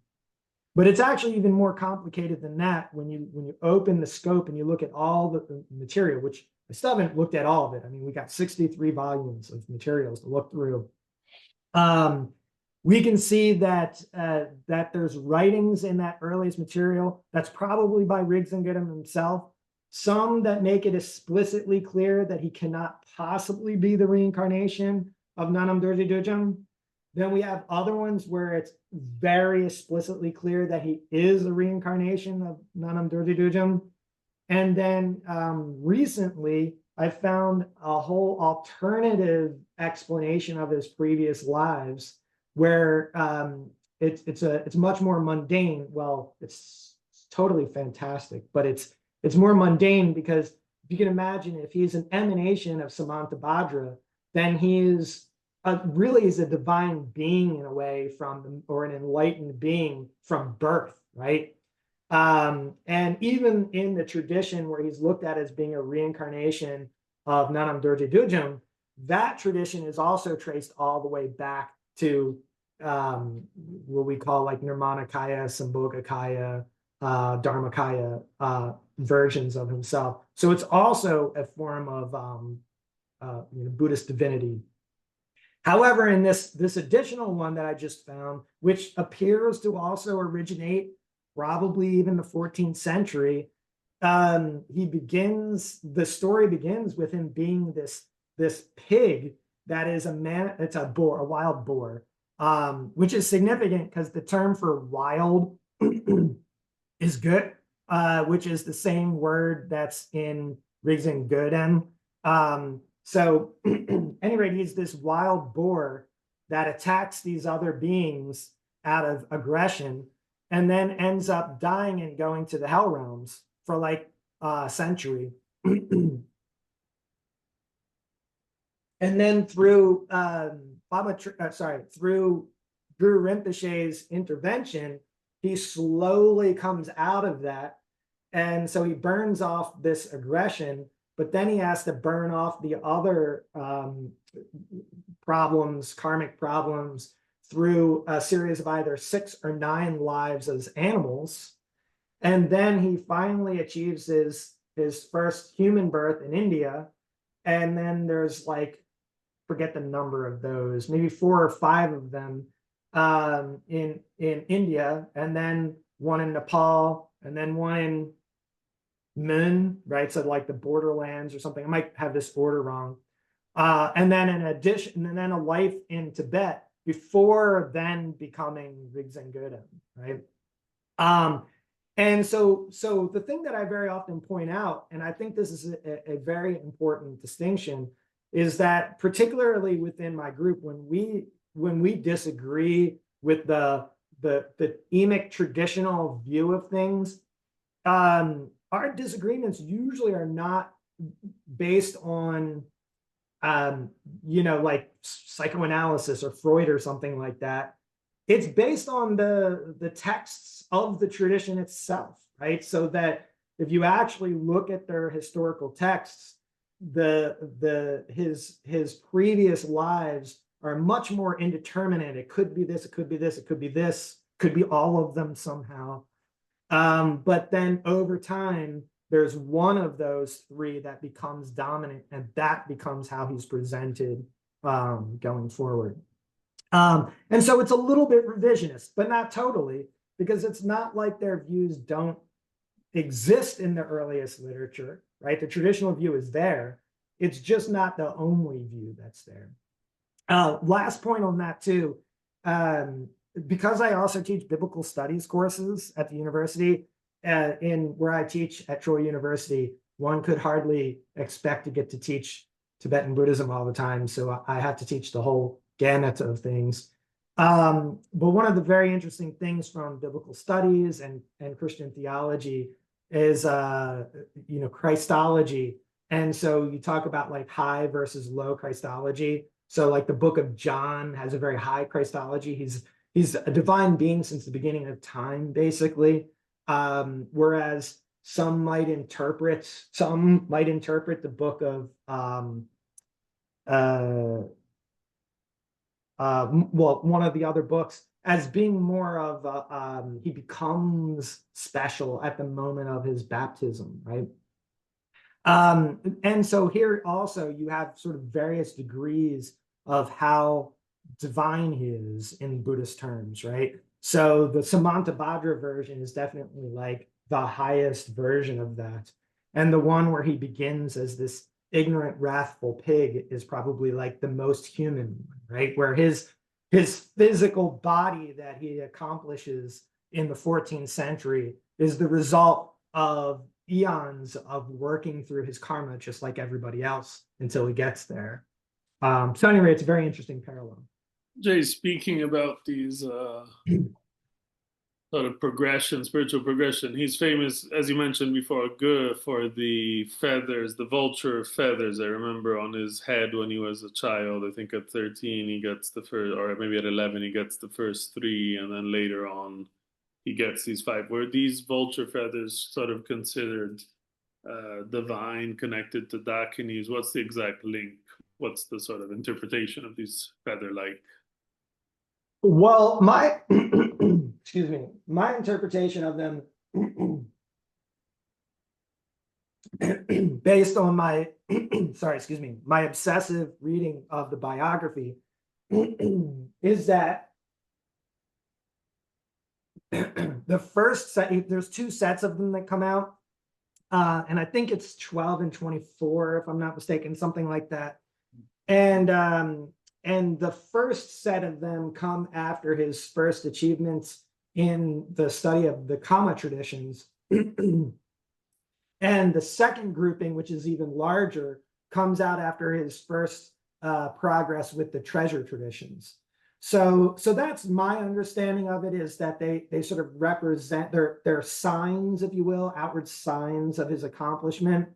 But it's actually even more complicated than that when you open the scope and you look at all the material, which I still haven't looked at all of it. I mean, we got 63 volumes of materials to look through. We can see that there's writings in that earliest material that's probably by Rigdzin Gödem himself. Some that make it explicitly clear that he cannot possibly be the reincarnation of Nanam Dorje Dujam. Then we have other ones where it's very explicitly clear that he is a reincarnation of Nanam Dorje Dujam. And then recently, I found a whole alternative explanation of his previous lives, where it's much more mundane. Well, it's totally fantastic, but it's more mundane, because if you can imagine, if he's an emanation of Samantabhadra, then he is really is a divine being in a way or an enlightened being from birth, right? And even in the tradition where he's looked at as being a reincarnation of Nanam Dorje Dujam, that tradition is also traced all the way back to what we call like Nirmanakaya, Sambhogakaya, Dharmakaya versions of himself. So it's also a form of Buddhist divinity. However, in this additional one that I just found, which appears to also originate probably even the 14th century, the story begins with him being this pig that is it's a wild boar, which is significant because the term for wild is good, which is the same word that's in Rigdzin Gödem. So at any rate, he's this wild boar that attacks these other beings out of aggression, and then ends up dying and going to the hell realms for like a century. And then through through Guru Rinpoche's intervention, he slowly comes out of that. And so he burns off this aggression, but then he has to burn off the other karmic problems, through a series of either 6 or 9 lives as animals. And then he finally achieves his first human birth in India. And then there's forget the number of those, maybe 4 or 5 of them in India, and then one in Nepal, and then one in Mun, right? So like the borderlands or something. I might have this order wrong. And then in addition, and then a life in Tibet before then becoming Rigdzin Gödem, right? And so the thing that I very often point out, and I think this is a very important distinction, is that particularly within my group, when we disagree with the emic traditional view of things, our disagreements usually are not based on like psychoanalysis or Freud or something like that. It's based on the texts of the tradition itself, right? So that if you actually look at their historical texts, his previous lives are much more indeterminate. It could be this, it could be this, it could be this, could be all of them somehow. But then over time, there's one of those three that becomes dominant, and that becomes how he's presented going forward. And so it's a little bit revisionist, but not totally, because it's not like their views don't exist in the earliest literature, right? The traditional view is there. It's just not the only view that's there. Last point on that too, because I also teach biblical studies courses at the university, in where I teach at Troy University, one could hardly expect to get to teach Tibetan Buddhism all the time. So I have to teach the whole gamut of things. But one of the very interesting things from biblical studies and Christian theology is, Christology. And so you talk about like high versus low Christology. So like the book of John has a very high Christology. He's a divine being since the beginning of time, basically. Whereas some might interpret the book of one of the other books as being more of he becomes special at the moment of his baptism, right? And so here also you have sort of various degrees of how divine he is in Buddhist terms, right? So the Samantabhadra version is definitely like the highest version of that. And the one where he begins as this ignorant, wrathful pig is probably like the most human, right? Where his physical body that he accomplishes in the 14th century is the result of eons of working through his karma, just like everybody else, until he gets there. So anyway, it's a very interesting parallel. Jay, speaking about these sort of progression, spiritual progression, he's famous, as you mentioned before, for the feathers, the vulture feathers. I remember on his head when he was a child. I think at 13 he gets the first, or maybe at 11 he gets the first three, and then later on he gets these five. Were these vulture feathers sort of considered divine, connected to Dakinis? What's the exact link? What's the sort of interpretation of these feather-like? Well, my excuse me, my interpretation of them, based on my my obsessive reading of the biography, is that the first set, there's two sets of them that come out, and I think it's 12 and 24, if I'm not mistaken, something like that. And the first set of them come after his first achievements in the study of the Kama traditions. And the second grouping, which is even larger, comes out after his first progress with the treasure traditions. So that's my understanding of it, is that they sort of represent their signs, if you will, outward signs of his accomplishment.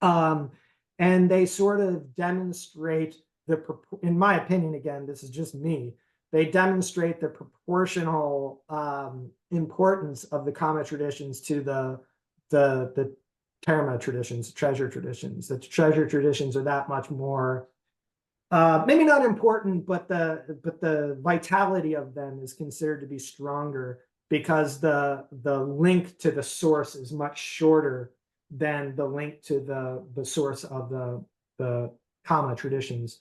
And they sort of demonstrate in my opinion, again, this is just me, they demonstrate the proportional importance of the Kama traditions to the Dharma traditions, treasure traditions. The treasure traditions are that much more, maybe not important, but the vitality of them is considered to be stronger because the link to the source is much shorter than the link to the source of the Kama traditions.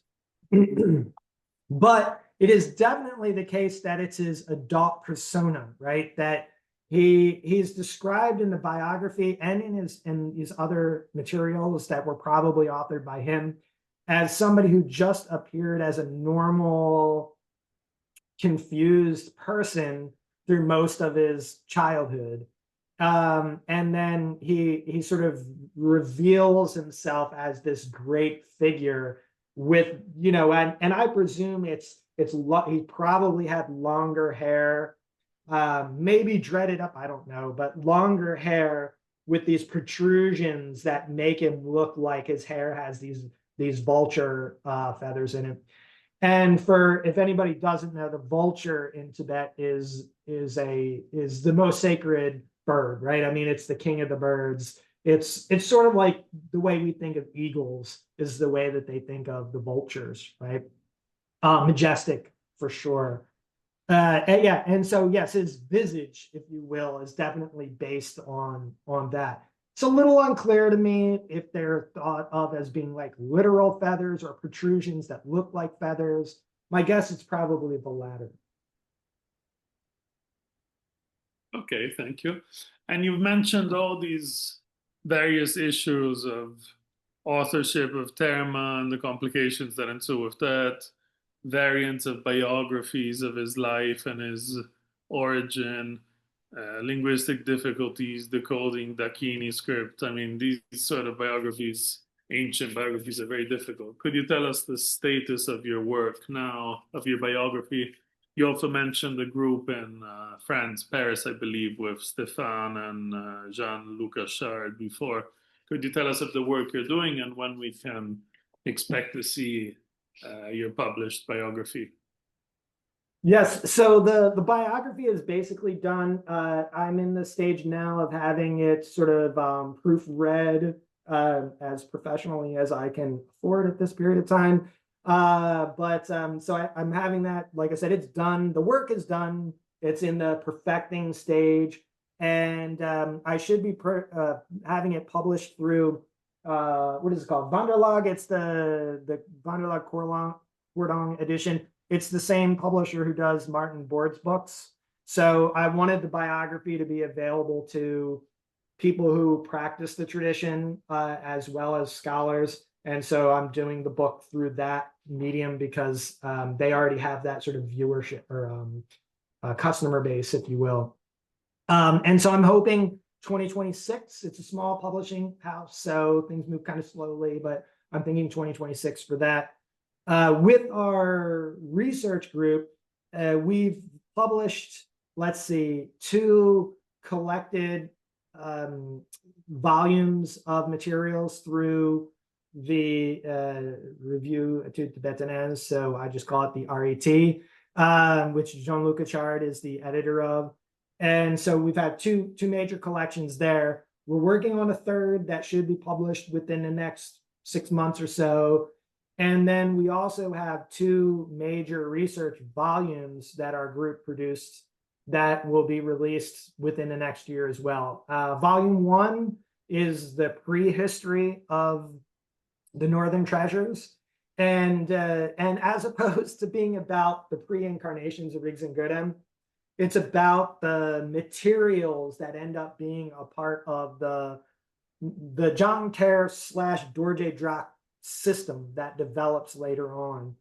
But it is definitely the case that it's his adult persona, right? That he's described in the biography and in his other materials that were probably authored by him as somebody who just appeared as a normal, confused person through most of his childhood. And then he sort of reveals himself as this great figure with, and I presume he probably had longer hair, maybe dreaded up, I don't know, but longer hair with these protrusions that make him look like his hair has these vulture feathers in it. And if anybody doesn't know, the vulture in Tibet is the most sacred bird, right? I mean, it's the king of the birds. It's sort of like the way we think of eagles is the way that they think of the vultures, right? Majestic for sure. Yeah, and so yes, his visage, if you will, is definitely based on that. It's a little unclear to me if they're thought of as being like literal feathers or protrusions that look like feathers. My guess it's probably the latter. Okay, thank you. And you've mentioned all these various issues of authorship of Terma and the complications that ensue with that, variants of biographies of his life and his origin, linguistic difficulties, decoding Dakini script. I mean, these sort of biographies, ancient biographies, are very difficult. Could you tell us the status of your work now, of your biography? You also mentioned a group in France, Paris, I believe, with Stéphane and Jean-Luc Achard before. Could you tell us of the work you're doing and when we can expect to see your published biography? Yes, so the biography is basically done. I'm in the stage now of having it sort of proofread as professionally as I can afford at this period of time. So I'm having that, like I said, it's done. The work is done. It's in the perfecting stage. And I should be having it published through, what is it called? Vanderlag. It's the Vanderlag Cordon edition. It's the same publisher who does Martin Board's books. So I wanted the biography to be available to people who practice the tradition as well as scholars. And so I'm doing the book through that medium because they already have that sort of viewership or customer base, if you will. And so I'm hoping 2026, it's a small publishing house, so things move kind of slowly, but I'm thinking 2026 for that. With our research group, we've published, let's see, 2 collected volumes of materials through the Revue Etudes Tibétaines, so I just call it the RET, which Jean-Luc Achard is the editor of. And so we've had two major collections there. We're working on a third that should be published within the next 6 months or so. And then we also have 2 major research volumes that our group produced that will be released within the next year as well. Volume 1 is the prehistory of the Northern Treasures. And as opposed to being about the pre-incarnations of Rigdzin Gödem, it's about the materials that end up being a part of the Jangter / Dorje Drak system that develops later on,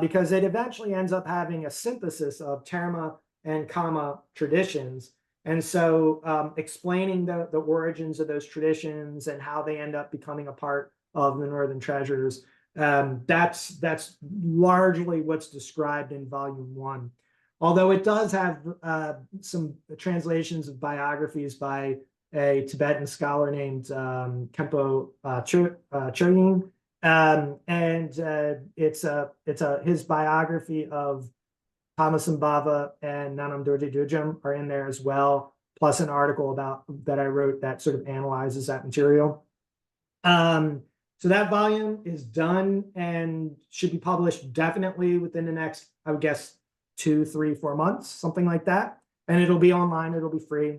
because it eventually ends up having a synthesis of Terma and Kama traditions. And so explaining the origins of those traditions and how they end up becoming a part of the Northern Treasures, that's largely what's described in Volume 1. Although it does have some translations of biographies by a Tibetan scholar named Kempo Chögying. It's his biography of Padmasambhava and Nanam Dorje Dujam are in there as well, plus an article that I wrote that sort of analyzes that material. So that volume is done and should be published definitely within the next, I would guess, 2, 3, 4 months, something like that. And it'll be online, it'll be free.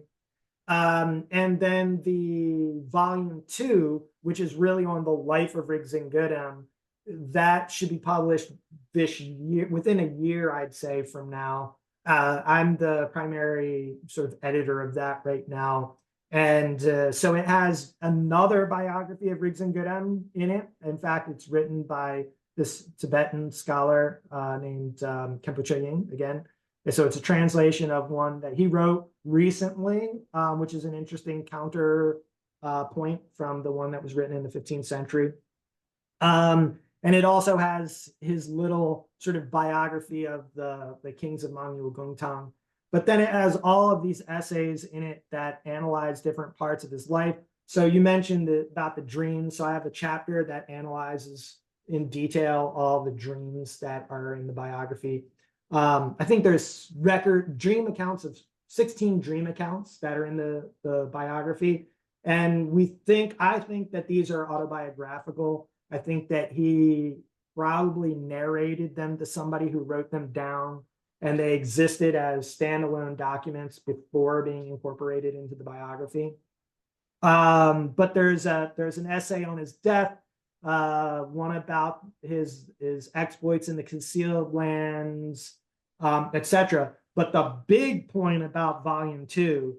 And then the volume 2, which is really on the life of Rigdzin Gödem, that should be published this year, within a year, I'd say, from now. I'm the primary sort of editor of that right now. And so it has another biography of Rigdzin Gödem in it. In fact, it's written by this Tibetan scholar named Kempo Chögying again. And so it's a translation of one that he wrote recently, which is an interesting counter point from the one that was written in the 15th century. And it also has his little sort of biography of the kings of Mangyu Gongtang. But then it has all of these essays in it that analyze different parts of his life. So you mentioned about the dreams. So I have a chapter that analyzes in detail all the dreams that are in the biography. I think there's record dream accounts of 16 dream accounts that are in the biography. And I think that these are autobiographical. I think that he probably narrated them to somebody who wrote them down, and they existed as standalone documents before being incorporated into the biography. But there's an essay on his death, one about his exploits in the concealed lands, etc. But the big point about volume 2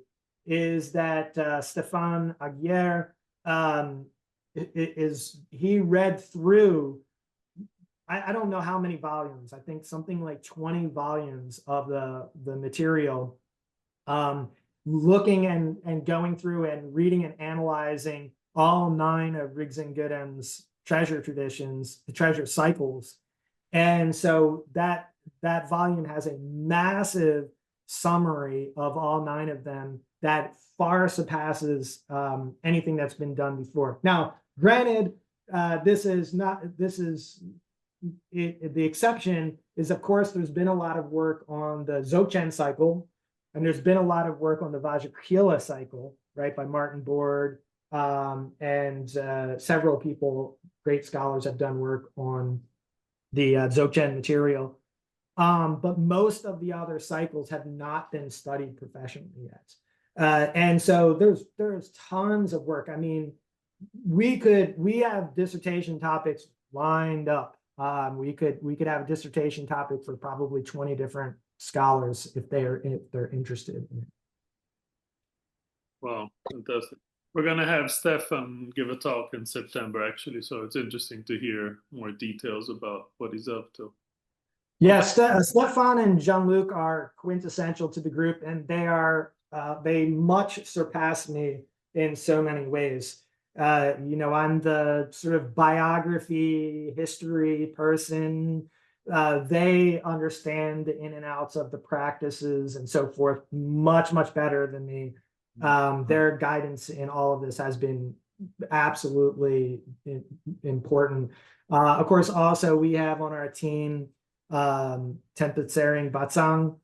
is that Stéphane Aguirre he read through, I don't know how many volumes, I think something like 20 volumes of the material, looking and going through and reading and analyzing all 9 of Rigdzin Gödem's treasure traditions, the treasure cycles. And so that volume has a massive summary of all 9 of them that far surpasses anything that's been done before. Now, granted, the exception is, of course, there's been a lot of work on the Dzogchen cycle, and there's been a lot of work on the Vajrayana cycle, right, by Martin Board, and several people, great scholars, have done work on the Dzogchen material. But most of the other cycles have not been studied professionally yet. And so there's tons of work. I mean, we have dissertation topics lined up. We could have a dissertation topic for probably 20 different scholars if they're interested in it. Wow, fantastic. We're going to have Stefan give a talk in September, actually, so it's interesting to hear more details about what he's up to. Yes, Stefan and Jean-Luc are quintessential to the group, and they much surpass me in so many ways. I'm the sort of biography, history person. They understand the in and outs of the practices and so forth much, much better than me. Their guidance in all of this has been absolutely important. Of course, also we have on our team Tempetsering Batsang,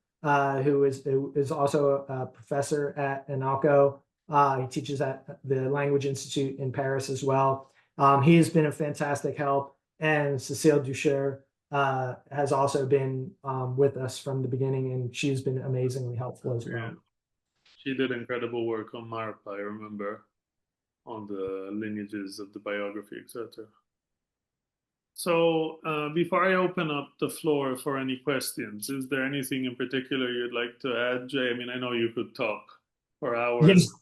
who is also a professor at INALCO. He teaches at the Language Institute in Paris as well. He has been a fantastic help, and Cécile Ducher has also been with us from the beginning, and she's been amazingly helpful as well. Yeah. She did incredible work on Marpa, I remember, on the lineages of the biography, etc. So before I open up the floor for any questions, is there anything in particular you'd like to add, Jay? I mean, I know you could talk for hours. Yes.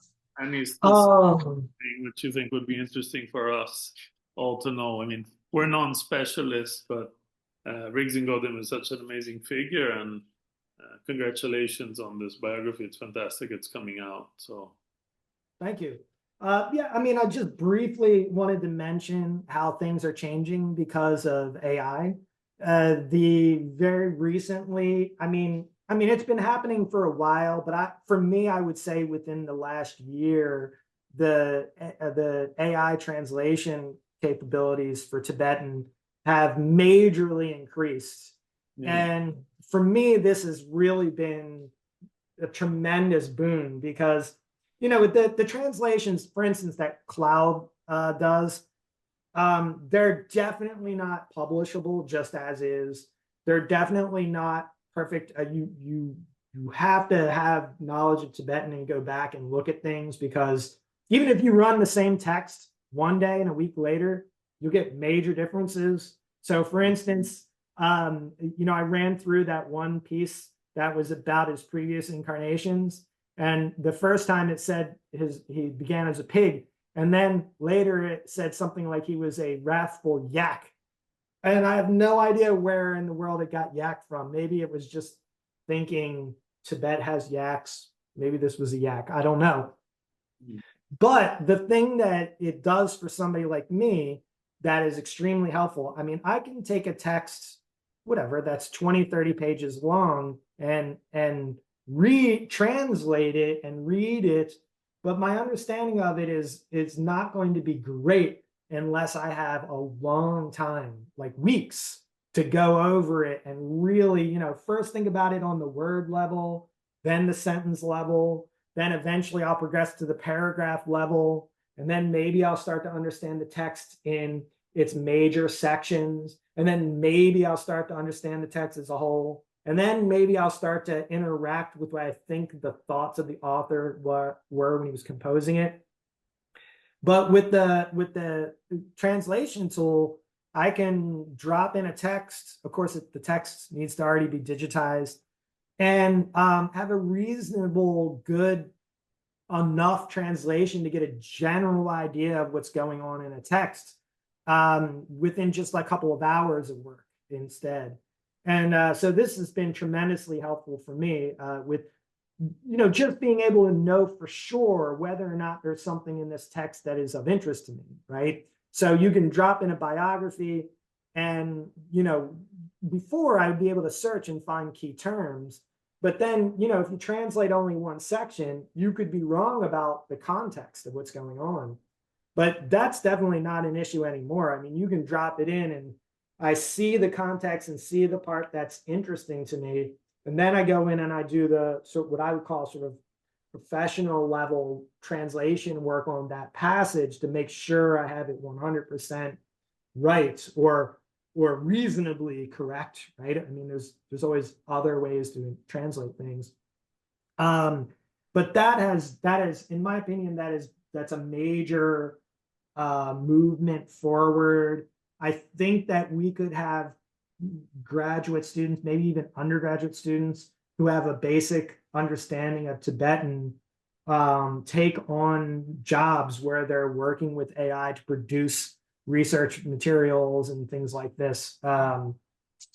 Any thing which you think would be interesting for us all to know? I mean, we're non-specialists, but Rigdzin Gödem is such an amazing figure, and congratulations on this biography. It's fantastic. It's coming out. So, thank you. Yeah, I mean, I just briefly wanted to mention how things are changing because of AI. Very recently, I mean, it's been happening for a while, but for me, I would say within the last year, the AI translation capabilities for Tibetan have majorly increased. And for me, this has really been a tremendous boon because, with the translations, for instance, that Cloud does, they're definitely not publishable just as is. They're definitely not perfect. You have to have knowledge of Tibetan and go back and look at things, because even if you run the same text one day and a week later, you'll get major differences. So for instance, I ran through that one piece that was about his previous incarnations. And the first time it said he began as a pig. And then later it said something like he was a wrathful yak. And I have no idea where in the world it got yak from. Maybe it was just thinking Tibet has yaks. Maybe this was a yak. I don't know. But the thing that it does for somebody like me that is extremely helpful, I mean, I can take a text, whatever, that's 20, 30 pages long and translate it and read it. But my understanding of it is not going to be great unless I have a long time, like weeks, to go over it and really, first think about it on the word level, then the sentence level, then eventually I'll progress to the paragraph level. And then maybe I'll start to understand the text in its major sections. And then maybe I'll start to understand the text as a whole. And then maybe I'll start to interact with what I think the thoughts of the author were when he was composing it. But with the translation tool, I can drop in a text. Of course, the text needs to already be digitized, and have a reasonable, good enough translation to get a general idea of what's going on in a text within just like a couple of hours of work instead. And so this has been tremendously helpful for me with, just being able to know for sure whether or not there's something in this text that is of interest to me, right? So you can drop in a biography and, before I'd be able to search and find key terms. But then, if you translate only one section, you could be wrong about the context of what's going on. But that's definitely not an issue anymore. I mean, you can drop it in and I see the context and see the part that's interesting to me. And then I go in and I do what I would call sort of professional level translation work on that passage to make sure I have it 100% right or reasonably correct, right? I mean, there's always other ways to translate things. But that is, in my opinion, that's a major movement forward. I think that we could have graduate students, maybe even undergraduate students who have a basic understanding of Tibetan take on jobs where they're working with AI to produce research materials and things like this. So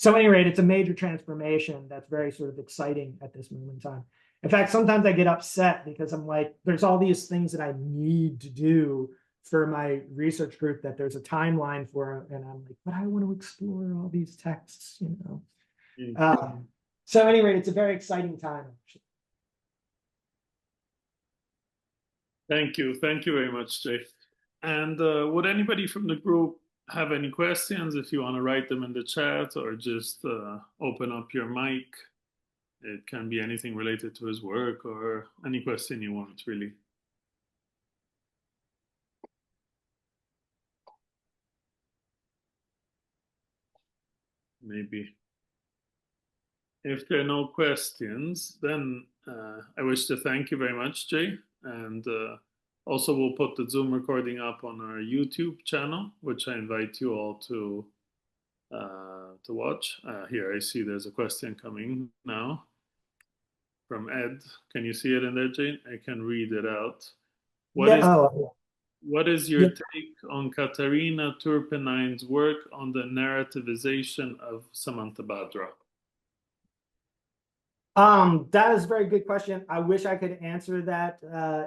at any rate, it's a major transformation that's very sort of exciting at this moment in time. In fact, sometimes I get upset because I'm like, there's all these things that I need to do for my research group that there's a timeline for, and I'm like, but I want to explore all these texts, So at any rate, it's a very exciting time. Thank you very much, Jay. And would anybody from the group have any questions? If you want to write them in the chat or just open up your mic, it can be anything related to his work or any question you want, really. Maybe. If there are no questions, then I wish to thank you very much, Jay. And also, we'll put the Zoom recording up on our YouTube channel, which I invite you all to watch. Here, I see there's a question coming now from Ed. Can you see it in there, Jay? I can read it out. What is your take on Katarina Turpenine's work on the narrativization of Samantabhadra? That is a very good question. I wish I could answer that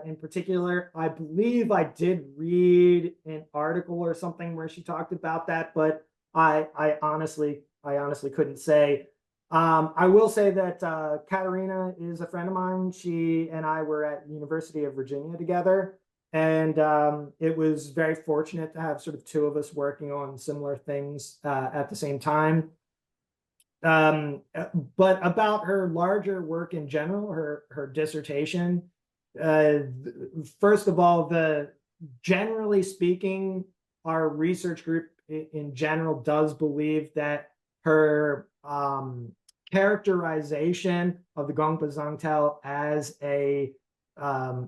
in particular. I believe I did read an article or something where she talked about that, but I honestly couldn't say. I will say that Katarina is a friend of mine. She and I were at University of Virginia together, and it was very fortunate to have sort of two of us working on similar things at the same time. But about her larger work in general, her dissertation, first of all, generally speaking, our research group in general does believe that her characterization of the Gongpa Zangtel as an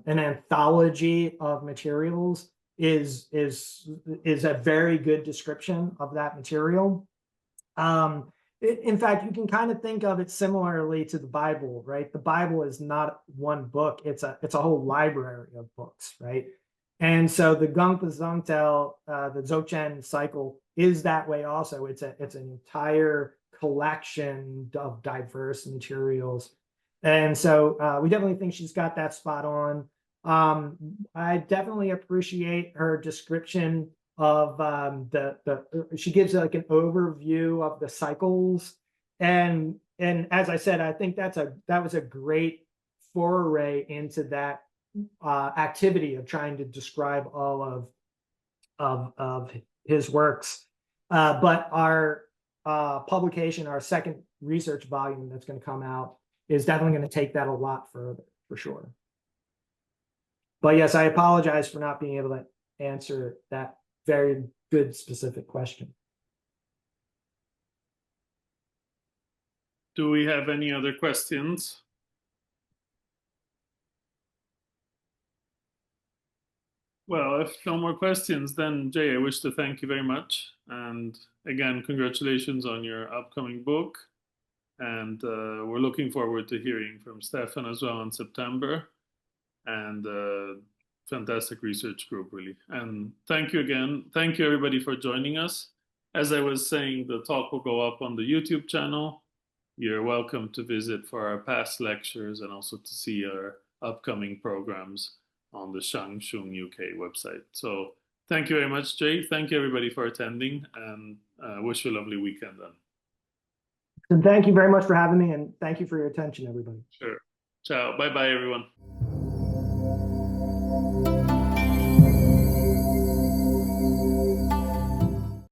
anthology of materials is a very good description of that material. In fact, you can kind of think of it similarly to the Bible, right? The Bible is not one book; it's a whole library of books, right? And so the Gongpa Zangtel, the Dzogchen cycle, is that way also. It's an entire collection of diverse materials, and so we definitely think she's got that spot on. I definitely appreciate her description of she gives like an overview of the cycles, and as I said, I think that was a great foray into that activity of trying to describe all of his works. But our publication, our second research volume that's going to come out, is definitely going to take that a lot further, for sure. But yes, I apologize for not being able to answer that very good specific question. Do we have any other questions? Well, if no more questions, then Jay, I wish to thank you very much. And again, congratulations on your upcoming book. And we're looking forward to hearing from Stefan as well in September. And fantastic research group, really. And thank you again. Thank you, everybody, for joining us. As I was saying, the talk will go up on the YouTube channel. You're welcome to visit for our past lectures and also to see our upcoming programs on the Shang Shung UK website. So thank you very much, Jay. Thank you, everybody, for attending, and wish you a lovely weekend then. And thank you very much for having me, and thank you for your attention, everybody. Sure. Ciao. Bye-bye, everyone.